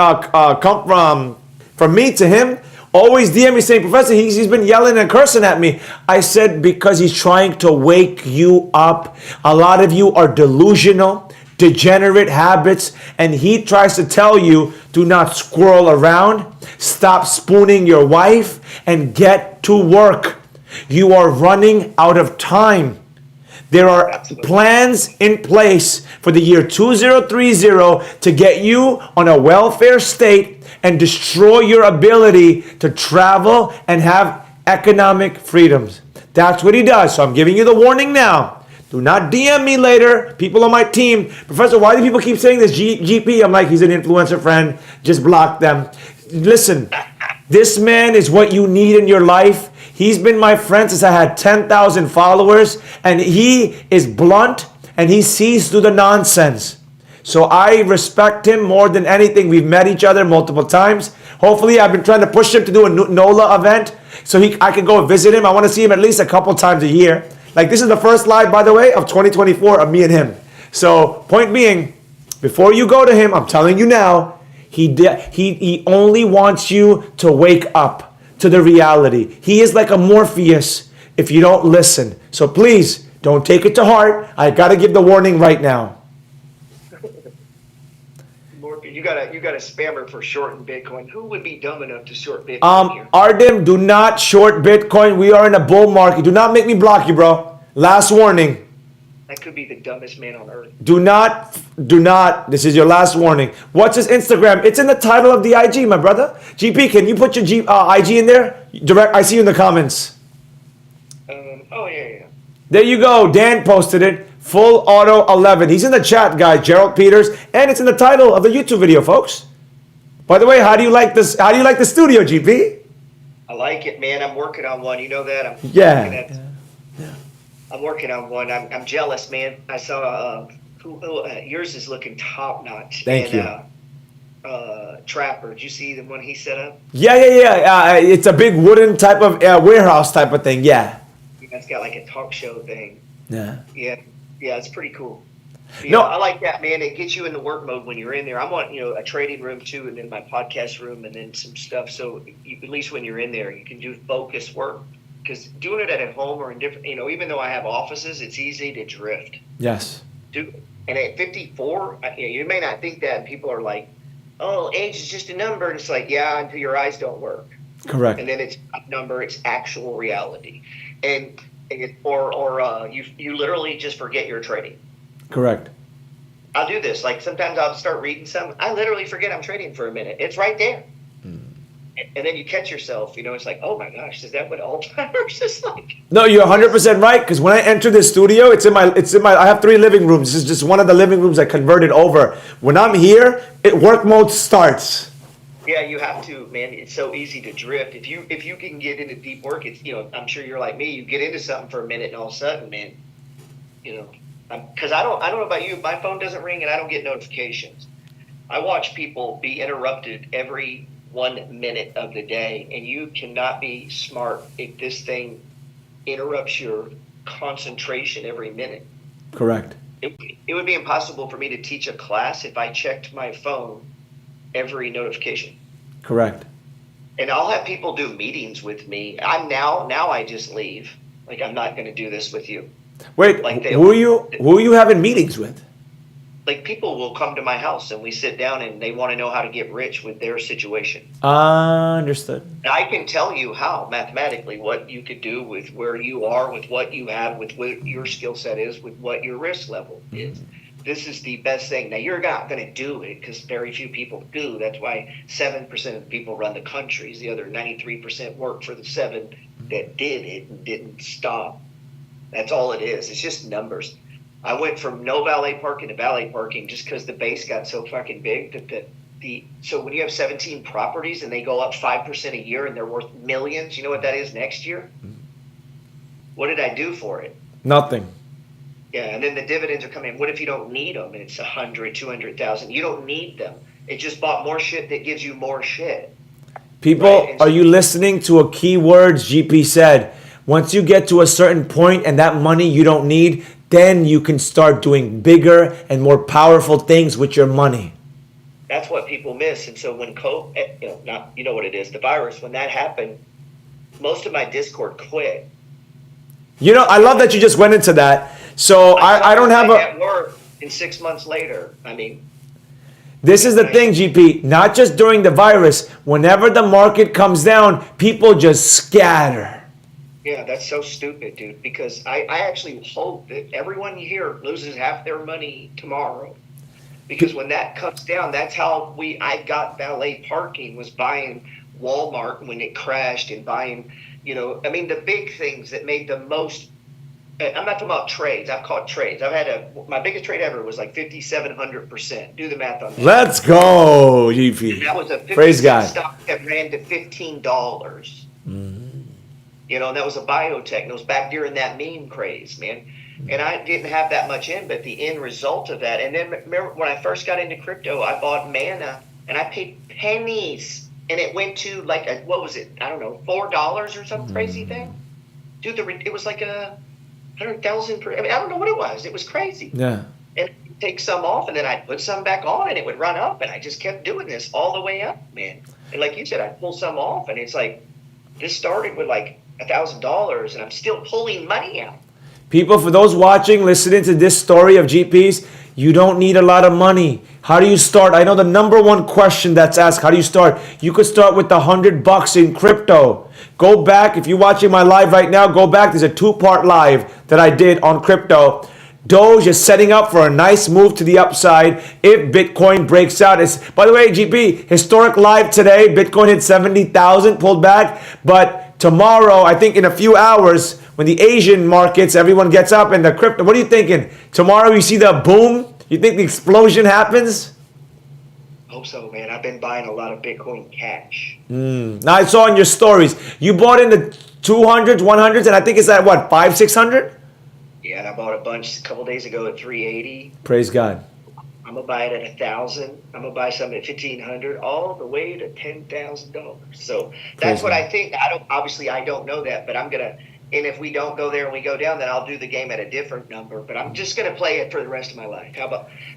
from me to him, always DM me saying, Professor, he's been yelling and cursing at me. I said, because he's trying to wake you up. A lot of you are delusional, degenerate habits, and he tries to tell you, do not squirrel around, stop spooning your wife, and get to work. You are running out of time. There are plans in place for the year 2030 to get you on a welfare state and destroy your ability to travel and have economic freedoms. That's what he does. So I'm giving you the warning now. Do not DM me later. People on my team, Professor, why do people keep saying this? GP, I'm like, he's an influencer friend. Just block them. Listen, this man is what you need in your life. He's been my friend since I had 10,000 followers, and he is blunt and he sees through the nonsense. So I respect him more than anything. We've met each other multiple times. Hopefully, I've been trying to push him to do a NOLA event so I can go visit him. I want to see him at least a couple times a year. Like, this is the first live, by the way, of 2024 of me and him. So point being, before you go to him, I'm telling you now, he only wants you to wake up to the reality. He is like a Morpheus if you don't listen. So please, don't take it to heart. I got to give the warning right now. You got a spammer for shorting Bitcoin. Who would be dumb enough to short Bitcoin here? Artem, do not short Bitcoin. We are in a bull market. Do not make me block you, bro. Last warning. That could be the dumbest man on earth. Do not. This is your last warning. What's his Instagram? It's in the title of the IG, my brother. GP, can you put your IG in there? Direct. I see you in the comments. Yeah. There you go. Dan posted it. Fullauto11. He's in the chat, guys. Gerald Peters, and it's in the title of the YouTube video, folks. By the way, how do you like this? How do you like the studio, GP? I like it, man. I'm working on one. You know that. I'm working on one. I'm jealous, man. I saw yours is looking top notch. Thank you. Trapper. Did you see the one he set up? Yeah. It's a big wooden type of warehouse type of thing. Yeah. It's got like a talk show thing. Yeah. Yeah, it's pretty cool. I like that, man. It gets you in the work mode when you're in there. I want, a trading room too, and then my podcast room, and then some stuff. So at least when you're in there, you can do focus work. Because doing it at home or in different, even though I have offices, it's easy to drift. Yes. And at 54, you may not think that, and people are like, "Oh, age is just a number." And it's like, yeah, until your eyes don't work. Correct. And then it's a number; it's actual reality. And you literally just forget you're trading. Correct. I'll do this. Like sometimes I'll start reading something. I literally forget I'm trading for a minute. It's right there. And then you catch yourself, it's like, oh my gosh, is that what Alzheimer's is like? No, you're 100% right. Because when I enter this studio, it's in my. I have 3 living rooms. This is just one of the living rooms I converted over. When I'm here, work mode starts. Yeah, you have to, man. It's so easy to drift. If you can get into deep work, it's I'm sure you're like me. You get into something for a minute, and all of a sudden, man, you know, because I don't know about you. My phone doesn't ring, and I don't get notifications. I watch people be interrupted every 1 minute of the day, and you cannot be smart if this thing interrupts your concentration every minute. Correct. It would be impossible for me to teach a class if I checked my phone every notification. Correct. And I'll have people do meetings with me. Now I just leave. Like, I'm not going to do this with you. Wait, Like who are you having meetings with? Like, people will come to my house and we sit down and they want to know how to get rich with their situation. Understood. And I can tell you how, mathematically, what you could do with where you are, with what you have, with what your skill set is, with what your risk level is. This is the best thing. Now, you're not going to do it because very few people do. That's why 7% of the people run the countries. The other 93% work for the 7 that did it and didn't stop. That's all it is. It's just numbers. I went from no valet parking to valet parking just because the base got so fucking big so when you have 17 properties and they go up 5% a year and they're worth millions, you know what that is next year? What did I do for it? Nothing. Yeah, and then the dividends are coming. What if you don't need them and it's 100, 200,000? You don't need them. It just bought more shit that gives you more shit. People, Right? are you listening to a key words GP said? Once you get to a certain point and that money you don't need, then you can start doing bigger and more powerful things with your money. That's what people miss. And so when you know what it is, the virus, when that happened, most of my Discord quit. You know, I love that you just went into that. So I don't have net worth in 6 months later. I mean, this is the thing, GP, not just during the virus, whenever the market comes down, people just scatter. yeah, that's so stupid, dude, because I actually hope that everyone here loses half their money tomorrow. Because when that comes down, that's how I got valet parking, was buying Walmart when it crashed and buying, the big things that made the most. I'm not talking about trades. I've caught trades. My biggest trade ever was like 5,700%. Do the math on that. Let's go, GP. And that was a 50 Praise God. stock that ran to $15. And that was a biotech. And it was back during that meme craze, man. And I didn't have that much in, but the end result of that. And then remember when I first got into crypto, I bought Mana and I paid pennies. And it went to like what was it? I don't know, $4 or some crazy thing. Dude, it was like 100,000 per. I mean, I don't know what it was. It was crazy. Yeah. And I'd take some off, and then I'd put some back on, and it would run up, and I just kept doing this all the way up, man. And like you said, I'd pull some off, and it's like this started with like $1,000, and I'm still pulling money out. People, for those watching, listening to this story of GP's, you don't need a lot of money. How do you start? I know the number one question that's asked, how do you start? You could start with $100 in crypto. Go back, if you're watching my live right now, go back. There's a 2-part live that I did on crypto. Doge is setting up for a nice move to the upside if Bitcoin breaks out. By the way, GP, historic live today. Bitcoin hit 70,000, pulled back. But tomorrow, I think in a few hours, when the Asian markets, everyone gets up and the crypto, what are you thinking? Tomorrow you see the boom? You think the explosion happens? Hope so, man. I've been buying a lot of Bitcoin cash. Now I saw in your stories, you bought in the 200s, 100s, and I think it's at what, 500, 600? Yeah, and I bought a bunch a couple days ago at 380. Praise God. I'm gonna buy it at 1,000. I'm gonna buy some at 1,500, all the way to $10,000. So that's what I think. I don't know that, but I'm gonna. And if we don't go there and we go down, then I'll do the game at a different number. But I'm just gonna play it for the rest of my life.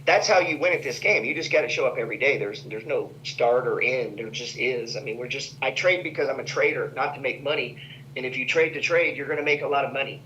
That's how you win at this game. You just got to show up every day. There's no start or end. There just is. I mean, I trade because I'm a trader, not to make money. And if you trade to trade, you're gonna make a lot of money.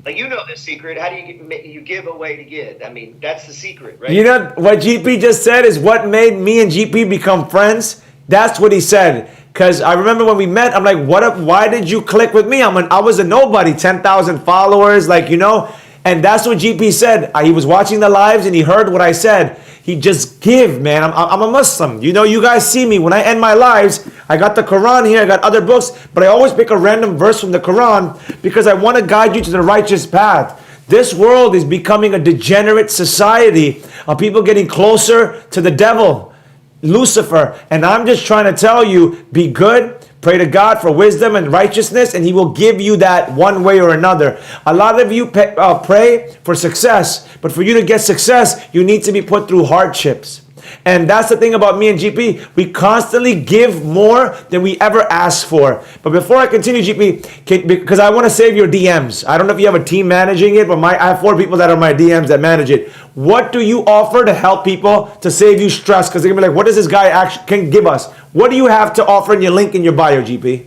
Like, you know the secret. How do you give away to get? I mean, that's the secret, right? You know what GP just said is what made me and GP become friends. That's what he said. Because I remember when we met, I'm like, why did you click with me? I was a nobody, 10,000 followers, and that's what GP said. He was watching the lives and he heard what I said. He just give, man. I'm a Muslim. You guys see me when I end my lives. I got the Quran here. I got other books, but I always pick a random verse from the Quran because I want to guide you to the righteous path. This world is becoming a degenerate society of people getting closer to the devil. Lucifer. And I'm just trying to tell you, be good. Pray to God for wisdom and righteousness, and He will give you that one way or another. A lot of you pray for success, but for you to get success, you need to be put through hardships. And that's the thing about me and GP. We constantly give more than we ever ask for. But before I continue, GP, because I want to save your DMs. I don't know if you have a team managing it, but I have 4 people that are my DMs that manage it. What do you offer to help people to save you stress? Because they're going to be like, what does this guy actually can give us? What do you have to offer in your link in your bio, GP?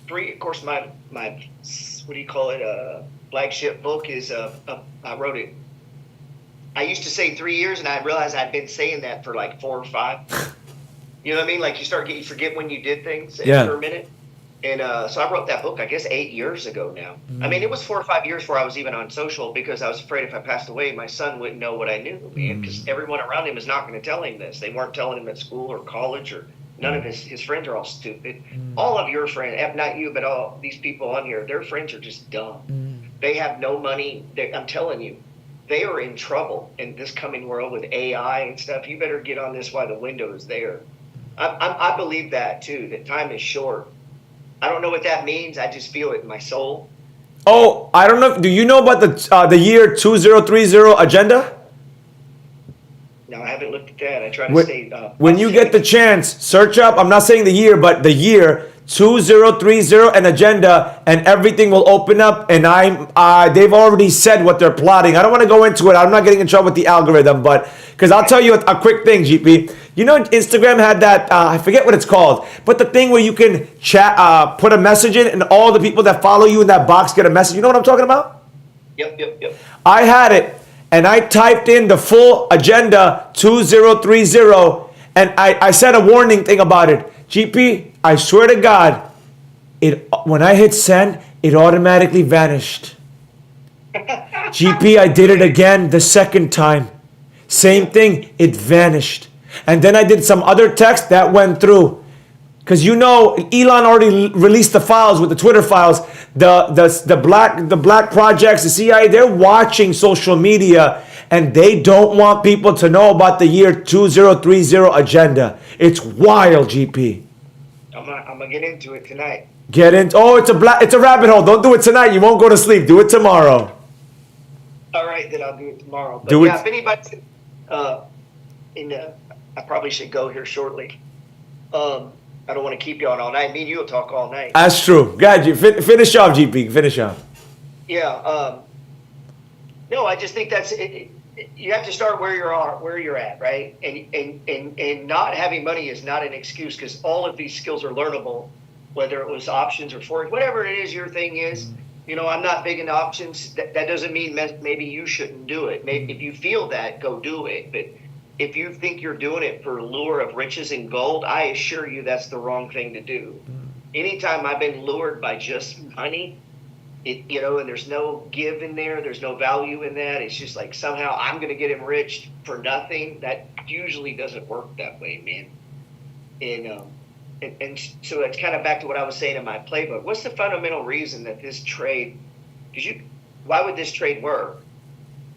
3, of course, my what do you call it? Flagship book is, I wrote it. I used to say 3 years, and I realized I'd been saying that for like 4 or 5. You know what I mean? Like you forget when you did things for a minute. And so I wrote that book, I guess, 8 years ago now. I mean, it was 4 or 5 years before I was even on social, because I was afraid if I passed away, my son wouldn't know what I knew. Because everyone around him is not going to tell him this. They weren't telling him at school or college, or none of his friends are all stupid. All of your friends, not you, but all these people on here, their friends are just dumb. They have no money. I'm telling you. They are in trouble in this coming world with AI and stuff. You better get on this while the window is there. I believe that too, that time is short. I don't know what that means. I just feel it in my soul. Oh, I don't know. Do you know about the year 2030 agenda? No, I haven't looked at that. I try to stay. When you get the chance, search up. I'm not saying the year, but the year 2030 an agenda, and everything will open up. And they've already said what they're plotting. I don't want to go into it. I'm not getting in trouble with the algorithm, but because I'll tell you a quick thing, GP. You know, Instagram had that, I forget what it's called, but the thing where you can chat, put a message in, and all the people that follow you in that box get a message. You know what I'm talking about? Yep. I had it, and I typed in the full agenda 2030, and I said a warning thing about it. GP, I swear to God, when I hit send, it automatically vanished. GP, I did it again the second time. Same thing, it vanished. And then I did some other text that went through. Because you know, Elon already released the files with the Twitter files. The black projects, the CIA, they're watching social media, and they don't want people to know about the year 2030 agenda. It's wild, GP. I'm gonna get into it tonight. It's a rabbit hole. Don't do it tonight. You won't go to sleep. Do it tomorrow. All right, then I'll do it tomorrow. But if anybody's I probably should go here shortly. I don't want to keep you on all night. Me and you will talk all night. That's true. God, you finish off, GP. Finish off. Yeah. No, I just think that's it. You have to start where you're at, right? And not having money is not an excuse, because all of these skills are learnable, whether it was options or forex, whatever it is your thing is. You know, I'm not big into options. That doesn't mean maybe you shouldn't do it. Maybe if you feel that, go do it. But if you think you're doing it for lure of riches and gold, I assure you that's the wrong thing to do. Anytime I've been lured by just money, and there's no give in there, there's no value in that. It's just like somehow I'm going to get enriched for nothing. That usually doesn't work that way, man. And so it's kind of back to what I was saying in my playbook. What's the fundamental reason that this trade? Why would this trade work?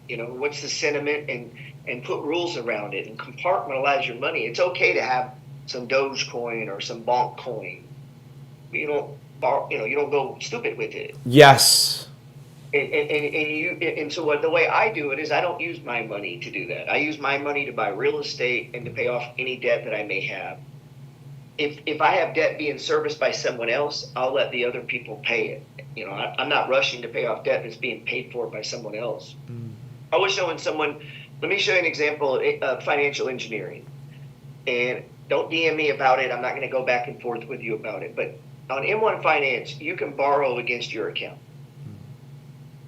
What's the sentiment? And put rules around it and compartmentalize your money. It's okay to have some Dogecoin or some Bonk coin. You don't go stupid with it. Yes. And so the way I do it is I don't use my money to do that. I use my money to buy real estate and to pay off any debt that I may have. If I have debt being serviced by someone else, I'll let the other people pay it. I'm not rushing to pay off debt that's being paid for by someone else. I was showing someone. Let me show you an example of financial engineering. And don't DM me about it. I'm not going to go back and forth with you about it. But on M1 Finance, you can borrow against your account.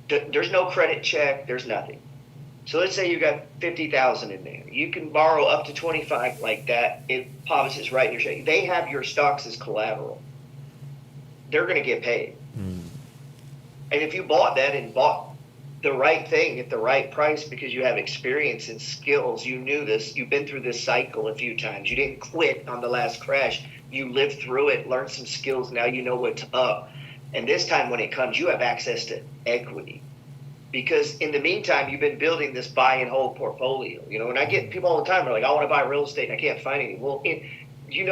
There's no credit check. There's nothing. So let's say you got $50,000 in there. You can borrow up to $25,000 like that. It deposits right in your check. They have your stocks as collateral. They're going to get paid. And if you bought that and bought the right thing at the right price because you have experience and skills, you knew this, you've been through this cycle a few times, you didn't quit on the last crash, you lived through it, learned some skills, now you know what's up, and this time when it comes, you have access to equity. because in the meantime, you've been building this buy and hold portfolio. And I get people all the time. They're like, I want to buy real estate and I can't find any. Well,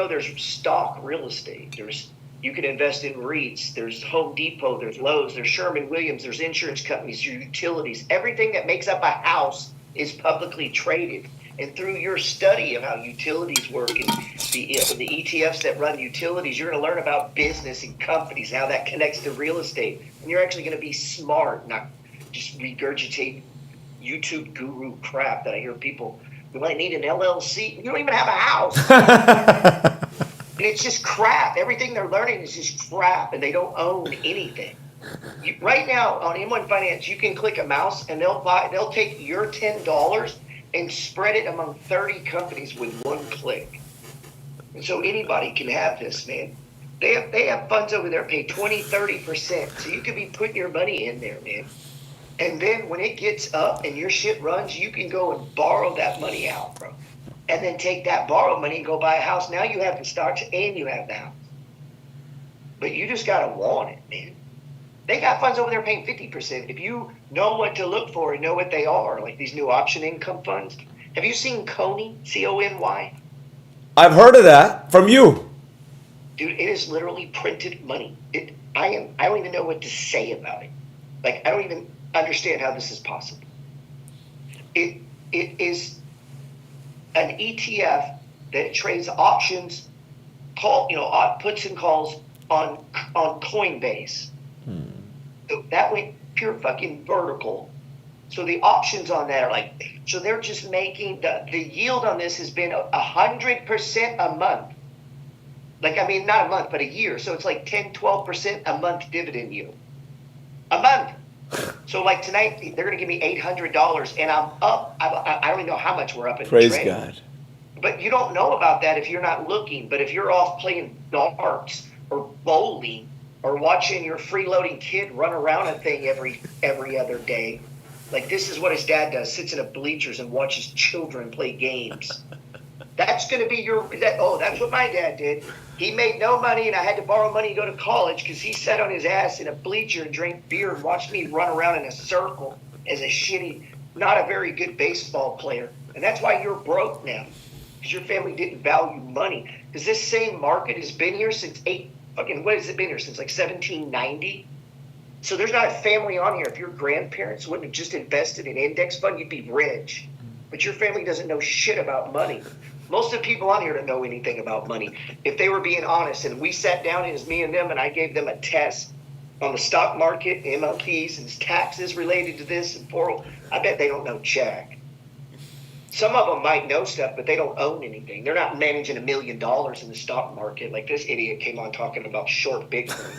there's stock real estate. You can invest in REITs. There's Home Depot. There's Lowe's. There's Sherman-Williams. There's insurance companies. Your utilities. Everything that makes up a house is publicly traded. And through your study of how utilities work and the ETFs that run utilities, you're going to learn about business and companies, how that connects to real estate. And you're actually going to be smart, not just regurgitate YouTube guru crap that I hear people. We might need an LLC. You don't even have a house. And it's just crap. Everything they're learning is just crap, and they don't own anything. Right now on M1 Finance, you can click a mouse, and they'll take your $10 and spread it among 30 companies with one click. And so anybody can have this, man. They have funds over there pay 20, 30%. So you could be putting your money in there, man. And then when it gets up and your shit runs, you can go and borrow that money out, bro. And then take that borrowed money and go buy a house. Now you have the stocks and you have the house. But you just got to want it, man. They got funds over there paying 50%. If you know what to look for and know what they are, like these new option income funds. Have you seen Coney, C-O-N-Y? I've heard of that from you. Dude, it is literally printed money. I don't even know what to say about it. Like, I don't even understand how this is possible. It is an ETF that trades options, puts and calls on Coinbase. So that went pure fucking vertical. So the options on that are so they're just making the yield on this has been 100% a month. Not a month, but a year. So it's like 10, 12% a month dividend yield. A month. So tonight, they're going to give me $800 and I'm up. I don't even know how much we're up in Praise the trade. God. But you don't know about that if you're not looking. But if you're off playing darts or bowling or watching your freeloading kid run around a thing every other day, this is what his dad does, sits in a bleachers and watches children play games. That's going to be that's what my dad did. He made no money and I had to borrow money to go to college because he sat on his ass in a bleacher and drank beer and watched me run around in a circle as a shitty, not a very good baseball player. And that's why you're broke now, because your family didn't value money. Because this same market has been here since what has it been here since 1790? So there's not a family on here. If your grandparents wouldn't have just invested in index fund, you'd be rich. But your family doesn't know shit about money. Most of the people on here don't know anything about money. If they were being honest, and we sat down, it was me and them, and I gave them a test on the stock market, MLPs, and taxes related to this, and I bet they don't know jack. Some of them might know stuff, but they don't own anything. They're not managing $1 million in the stock market. Like this idiot came on talking about short Bitcoin.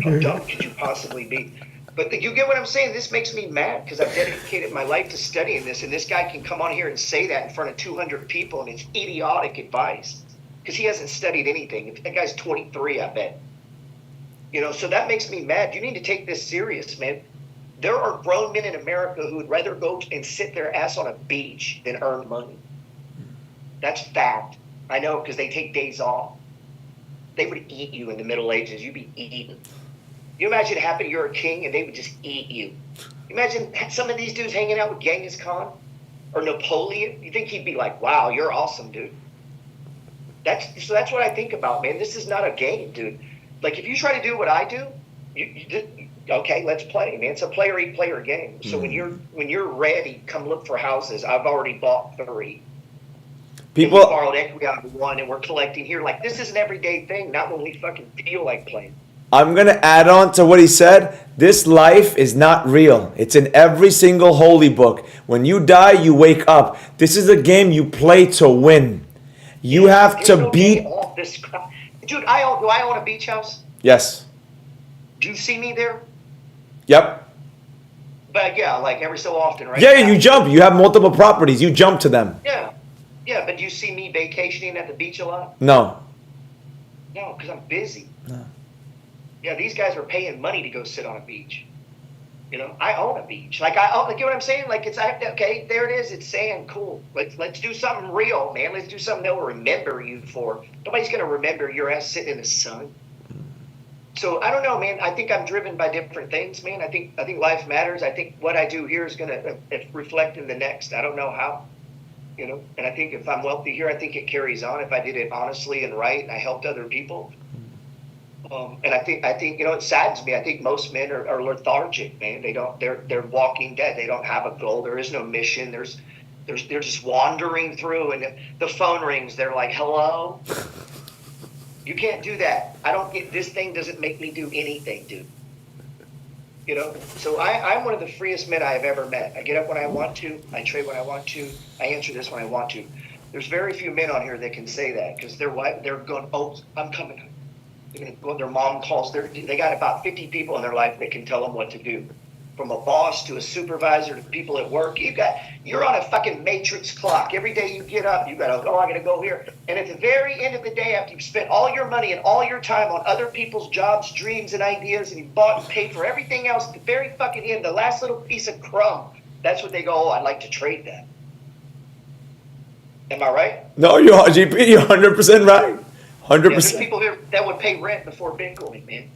How dumb could you possibly be? But you get what I'm saying? This makes me mad because I've dedicated my life to studying this, and this guy can come on here and say that in front of 200 people, and it's idiotic advice because he hasn't studied anything. That guy's 23, I bet. So that makes me mad. You need to take this serious, man. There are grown men in America who would rather go and sit their ass on a beach than earn money. That's fact. I know, because they take days off. They would eat you in the Middle Ages. You'd be eaten. You imagine it happened, you're a king, and they would just eat you. Imagine some of these dudes hanging out with Genghis Khan or Napoleon. You think he'd be like, wow, you're awesome, dude. That's what I think about, man. This is not a game, dude. If you try to do what I do, okay, let's play, man. It's a player game. So when you're ready, come look for houses. I've already bought 3. People borrowed equity out of 1, and we're collecting here. This is an everyday thing, not when we fucking feel like playing. I'm going to add on to what he said. This life is not real. It's in every single holy book. When you die, you wake up. This is a game you play to win. You have to beat. This crap. Dude, do I own a beach house? Yes. Do you see me there? Yep. But yeah, every so often, right? Yeah, you jump. You have multiple properties. You jump to them. Yeah. Yeah, but do you see me vacationing at the beach a lot? No. No, because I'm busy. No. Yeah, these guys are paying money to go sit on a beach. I own a beach. You get what I'm saying? It's okay. There it is. It's sand. Cool. Let's do something real, man. Let's do something they'll remember you for. Nobody's gonna remember your ass sitting in the sun. So I don't know, man. I think I'm driven by different things, man. I think life matters. I think what I do here is going to reflect in the next. I don't know how, And I think if I'm wealthy here, I think it carries on. If I did it honestly and right, and I helped other people, and I think it saddens me. I think most men are lethargic, man. They're walking dead. They don't have a goal. There is no mission. They're just wandering through, and the phone rings. They're like, "Hello." You can't do that. I don't get this thing doesn't make me do anything, dude. So I'm one of the freest men I have ever met. I get up when I want to. I trade when I want to. I answer this when I want to. There's very few men on here that can say that because they're going, oh, I'm coming. Their mom calls. They got about 50 people in their life that can tell them what to do. From a boss to a supervisor to people at work, you're on a fucking matrix clock. Every day you get up, I gotta go here. And at the very end of the day, after you've spent all your money and all your time on other people's jobs, dreams, and ideas, and you bought and paid for everything else, at the very fucking end, the last little piece of crumb, that's what they go, oh, I'd like to trade that. Am I right? No, you're 100% right. 100%. There's people here that would pay rent before Bitcoin, man.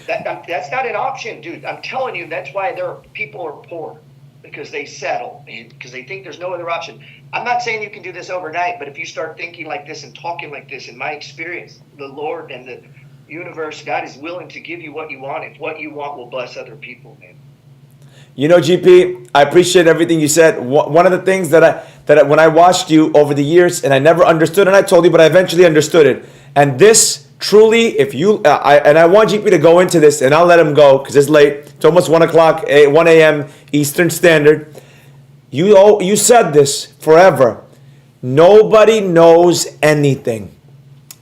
That's not an option, dude. I'm telling you, that's why people are poor, because they settle, man, because they think there's no other option. I'm not saying you can do this overnight, but if you start thinking like this and talking like this, in my experience, the Lord and the universe, God is willing to give you what you want. If what you want will bless other people, man. GP, I appreciate everything you said. One of the things that when I watched you over the years, and I never understood, and I told you, but I eventually understood it. And this truly, if you, I want GP to go into this, and I'll let him go because it's late. It's almost 1 a.m. Eastern Standard. You said this forever. Nobody knows anything.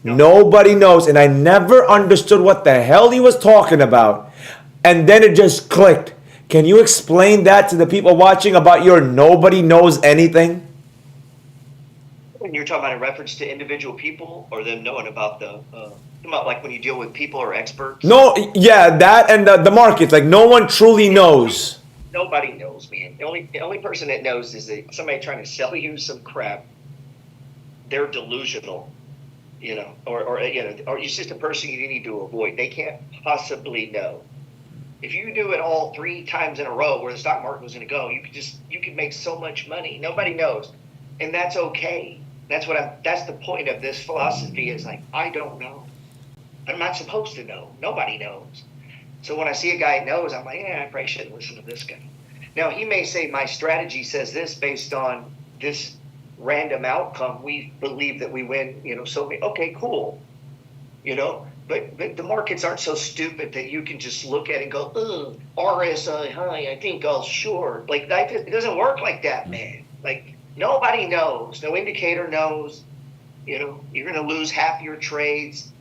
No. Nobody knows, and I never understood what the hell he was talking about. And then it just clicked. Can you explain that to the people watching about your nobody knows anything? When you're talking about in reference to individual people, or them knowing about like when you deal with people or experts? No, yeah, that and the market. Like no one truly knows. Nobody knows, man. The only person that knows is that somebody trying to sell you some crap. They're delusional, or it's just a person you need to avoid. They can't possibly know. If you do it all 3 times in a row where the stock market was going to go, you could make so much money. Nobody knows, and that's okay. That's the point of this philosophy is like, I don't know. I'm not supposed to know. Nobody knows. So when I see a guy who knows, I'm like, I probably shouldn't listen to this guy. Now, he may say my strategy says this based on this random outcome. We believe that we win, okay, cool. But the markets aren't so stupid that you can just look at it and go, RSI high, I think I'll short. Like, it doesn't work like that, man. Like, nobody knows. No indicator knows. You're going to lose half your trades.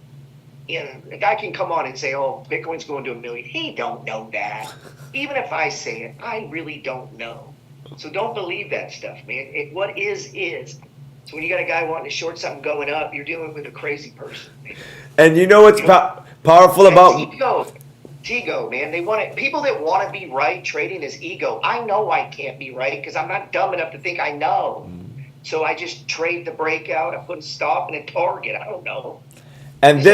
A guy can come on and say, oh, Bitcoin's going to $1 million. He don't know that. Even if I say it, I really don't know. So don't believe that stuff, man. What is. So when you got a guy wanting to short something going up, you're dealing with a crazy person, man. And you know what's powerful about ego, man. They want it. People that want to be right, trading is ego. I know I can't be right because I'm not dumb enough to think I know. So I just trade the breakout. I put a stop and a target. I don't know. And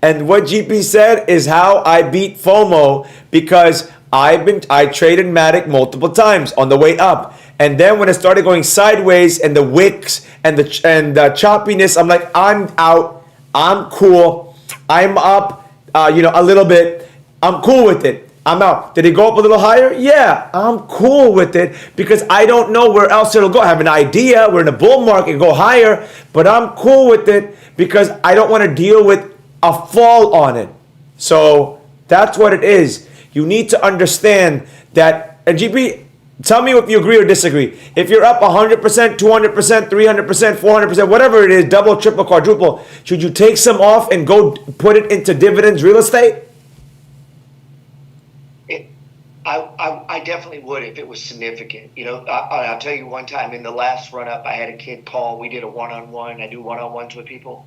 and what GP said is how I beat FOMO, because I traded Matic multiple times on the way up. And then when it started going sideways and the wicks and the choppiness, I'm like, I'm out. I'm cool. I'm up, a little bit. I'm cool with it. I'm out. Did it go up a little higher? Yeah, I'm cool with it because I don't know where else it'll go. I have an idea. We're in a bull market, go higher, but I'm cool with it because I don't want to deal with a fall on it. So that's what it is. You need to understand that, and GP, tell me if you agree or disagree. If you're up 100%, 200%, 300%, 400%, whatever it is, double, triple, quadruple, should you take some off and go put it into dividends real estate? I definitely would if it was significant. I'll tell you one time in the last run up, I had a kid call. We did a one-on-one. I do one-on-ones with people.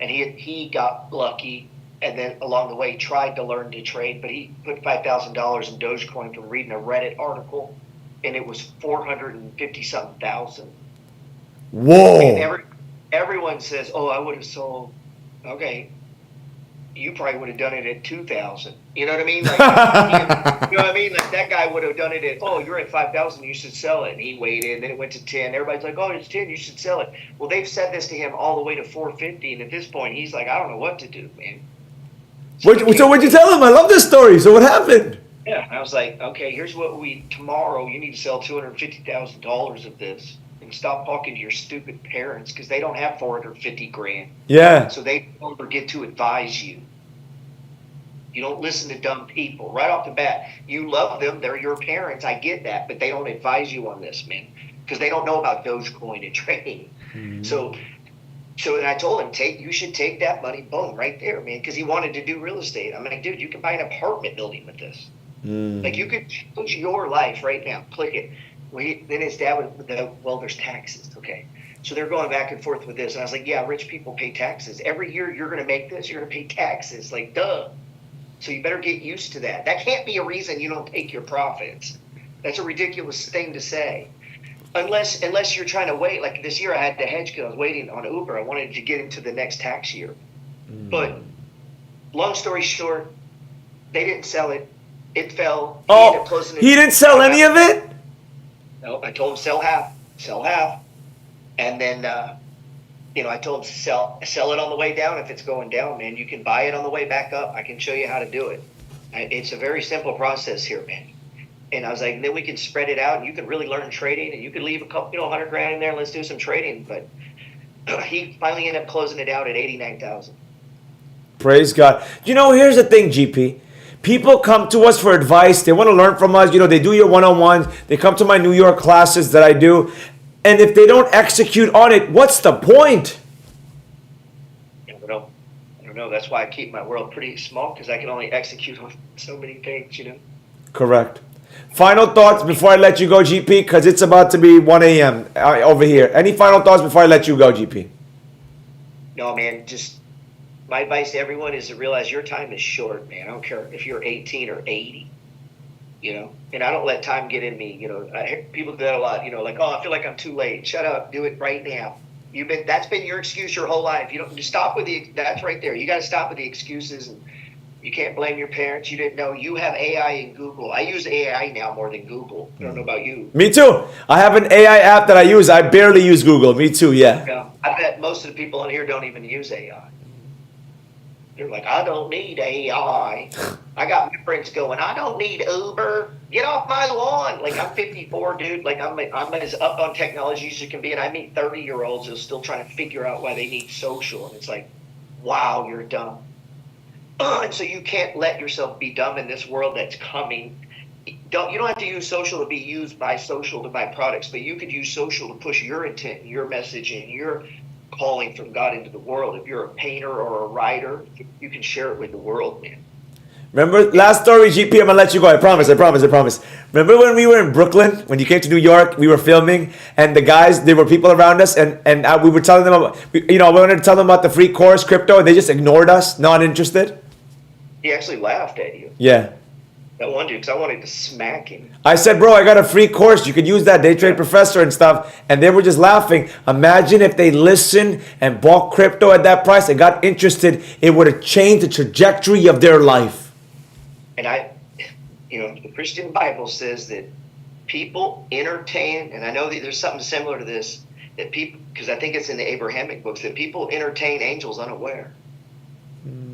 And he got lucky. And then along the way, tried to learn to trade. But he put $5,000 in Dogecoin from reading a Reddit article. And it was 450-something thousand. Whoa. And everyone says, oh, I would have sold okay, you probably would have done it at 2,000. You know what I mean? Like, you know what I mean? Like that guy would have done it at, oh, you're at 5,000, you should sell it. And he waited, and then it went to 10. Everybody's like, oh, it's 10, you should sell it. Well, they've said this to him all the way to 450, and at this point, he's like, I don't know what to do, man. So what'd you tell him? I love this story. So what happened? Yeah, I was like, okay, here's what tomorrow you need to sell $250,000 of this. And stop talking to your stupid parents because they don't have 450 grand. Yeah. So they don't forget to advise you. You don't listen to dumb people. Right off the bat, you love them. They're your parents. I get that. But they don't advise you on this, man. Because they don't know about Dogecoin and trading. Mm-hmm. So and I told him, you should take that money, boom, right there, man. Because he wanted to do real estate. I'm like, dude, you can buy an apartment building with this. Like you could change your life right now. Click it. Then his dad would, well, there's taxes. Okay. So they're going back and forth with this. And I was like, yeah, rich people pay taxes. Every year you're going to make this, you're going to pay taxes. Like, duh. So you better get used to that. That can't be a reason you don't take your profits. That's a ridiculous thing to say. Unless you're trying to wait. Like this year I had to hedge because I was waiting on Uber. I wanted to get into the next tax year. But long story short, they didn't sell it. It fell. He didn't sell any of it? No, I told him sell half, and then I told him sell it on the way down if it's going down, man. You can buy it on the way back up. I can show you how to do it. It's a very simple process here, man. And I was like, and then we can spread it out, and you can really learn trading, and you can leave a couple, $100 grand in there. Let's do some trading. But he finally ended up closing it out at 89,000. Praise God. Here's the thing, GP. People come to us for advice. They want to learn from us. They do your one-on-ones. They come to my New York classes that I do. And if they don't execute on it, what's the point? I don't know. That's why I keep my world pretty small because I can only execute on so many things, Correct. Final thoughts before I let you go, GP, because it's about to be 1 a.m. Over here. Any final thoughts before I let you go, GP? No, man, my advice to everyone is to realize your time is short, man. I don't care if you're 18 or 80, and I don't let time get in me. I hear people do that a lot, like, oh, I feel like I'm too late. Shut up. Do it right now. That's been your excuse your whole life. You don't just stop with that's right there. You got to stop with the excuses, and you can't blame your parents. You didn't know. You have AI in Google. I use AI now more than Google. I don't know about you. Me too. I have an AI app that I use. I barely use Google. Me too, yeah. I bet most of the people on here don't even use AI. They're like, I don't need AI. I got my friends going, I don't need Uber. Get off my lawn. Like, I'm 54, dude. Like, I'm as up on technology as you can be. And I meet 30-year-olds who are still trying to figure out why they need social. And it's like, wow, you're dumb. And so you can't let yourself be dumb in this world that's coming. You don't have to use social to be used by social to buy products, but you could use social to push your intent, your message, and your calling from God into the world. If you're a painter or a writer, you can share it with the world, man. Remember, last story, GP, I'm going to let you go. I promise. Remember when we were in Brooklyn, when you came to New York, we were filming, and the guys, there were people around us, and we were telling them about, we wanted to tell them about the free course, crypto, and they just ignored us, not interested. He actually laughed at you. Yeah. That one dude, because I wanted to smack him. I said, bro, I got a free course. You could use that, Day Trade Professor and stuff. And they were just laughing. Imagine if they listened and bought crypto at that price and got interested. It would have changed the trajectory of their life. And the Christian Bible says that people entertain, and I know that there's something similar to this, that people, because I think it's in the Abrahamic books, that people entertain angels unaware.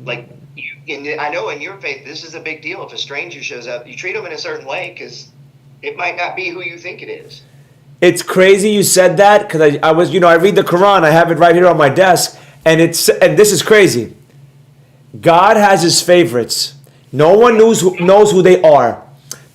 Like, I know in your faith, this is a big deal. If a stranger shows up, you treat them in a certain way because it might not be who you think it is. It's crazy you said that because I was, I read the Quran. I have it right here on my desk, and this is crazy. God has His favorites. No one knows who they are.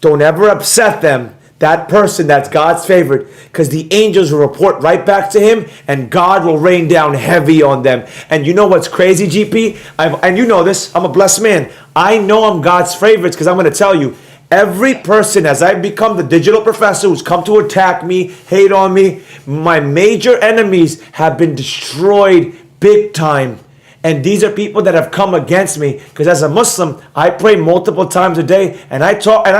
Don't ever upset them. That person that's God's favorite, because the angels will report right back to Him, and God will rain down heavy on them. And you know what's crazy, GP? And you know this. I'm a blessed man. I know I'm God's favorites because I'm going to tell you, every person, as I become the digital professor who's come to attack me, hate on me, my major enemies have been destroyed big time. And these are people that have come against me, because as a Muslim, I pray multiple times a day, and I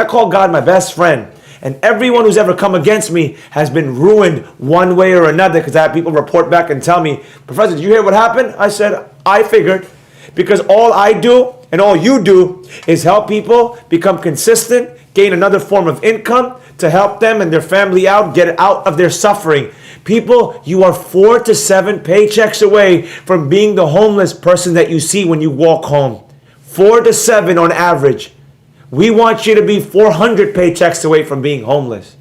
call God my best friend. And everyone who's ever come against me has been ruined one way or another, because I have people report back and tell me, Professor, did you hear what happened? I said, I figured, because all I do and all you do is help people become consistent, gain another form of income to help them and their family out, get out of their suffering. People, you are 4 to 7 paychecks away from being the homeless person that you see when you walk home. 4 to 7 on average. We want you to be 400 paychecks away from being homeless.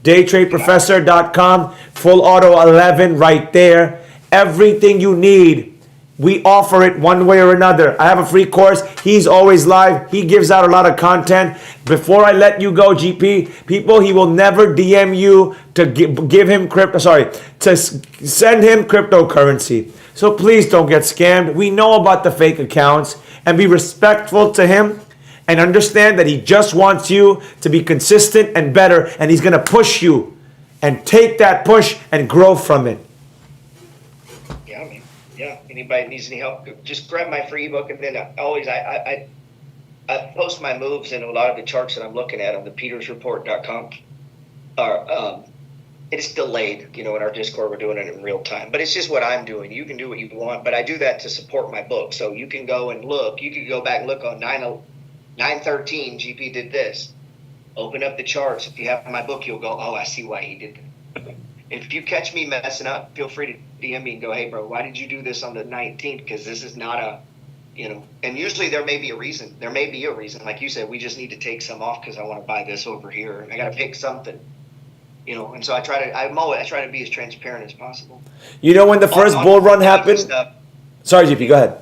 Daytradeprofessor.com, Fullauto11 right there. Everything you need. We offer it one way or another. I have a free course. He's always live. He gives out a lot of content. Before I let you go, GP, people, he will never DM you to give him to send him cryptocurrency. So please don't get scammed. We know about the fake accounts, and be respectful to him and understand that he just wants you to be consistent and better, and he's going to push you and take that push and grow from it. Yeah, anybody needs any help, just grab my free ebook, and then I post my moves in a lot of the charts that I'm looking at on the petersreport.com. It's delayed, in our Discord, we're doing it in real time, but it's just what I'm doing. You can do what you want, but I do that to support my book. So you can go and look, you can go back and look on 9/13, GP did this. Open up the charts. If you have my book, you'll go, oh, I see why he did that. If you catch me messing up, feel free to DM me and go, hey, bro, why did you do this on the 19th? Because this is not and usually there may be a reason. There may be a reason. Like you said, we just need to take some off because I want to buy this over here. And I got to pick something, and so I try to be as transparent as possible. When the first bull run happened? Sorry, GP, go ahead.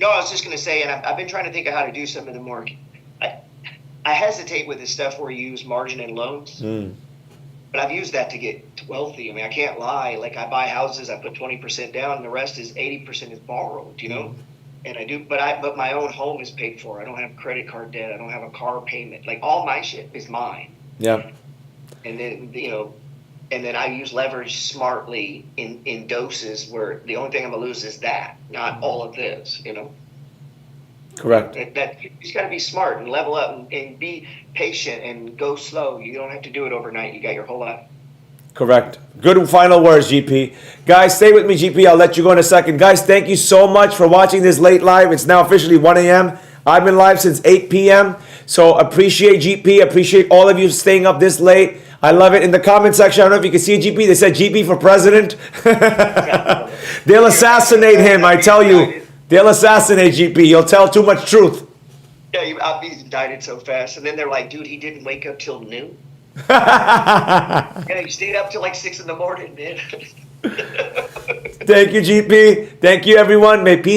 No, I was just going to say, and I've been trying to think of how to do some of the more. I hesitate with this stuff where you use margin and loans. But I've used that to get wealthy. I mean, I can't lie. Like, I buy houses, I put 20% down, and the rest is 80% is borrowed, And I do, but my own home is paid for. I don't have credit card debt. I don't have a car payment. Like, all my shit is mine. Yeah. And then, and then I use leverage smartly in doses where the only thing I'm going to lose is that, not all of this, Correct. That you just got to be smart and level up and be patient and go slow. You don't have to do it overnight. You got your whole life. Correct. Good final words, GP. Guys, stay with me, GP. I'll let you go in a second. Guys, thank you so much for watching this late live. It's now officially 1 a.m. I've been live since 8 p.m. So appreciate GP. Appreciate all of you staying up this late. I love it. In the comment section, I don't know if you can see GP. They said GP for president. They'll assassinate him, I tell you. They'll assassinate GP. He'll tell too much truth. Yeah, he's indicted so fast. And then they're like, dude, he didn't wake up till noon. He stayed up till like 6 in the morning, man. Thank you, GP. Thank you, everyone. May peace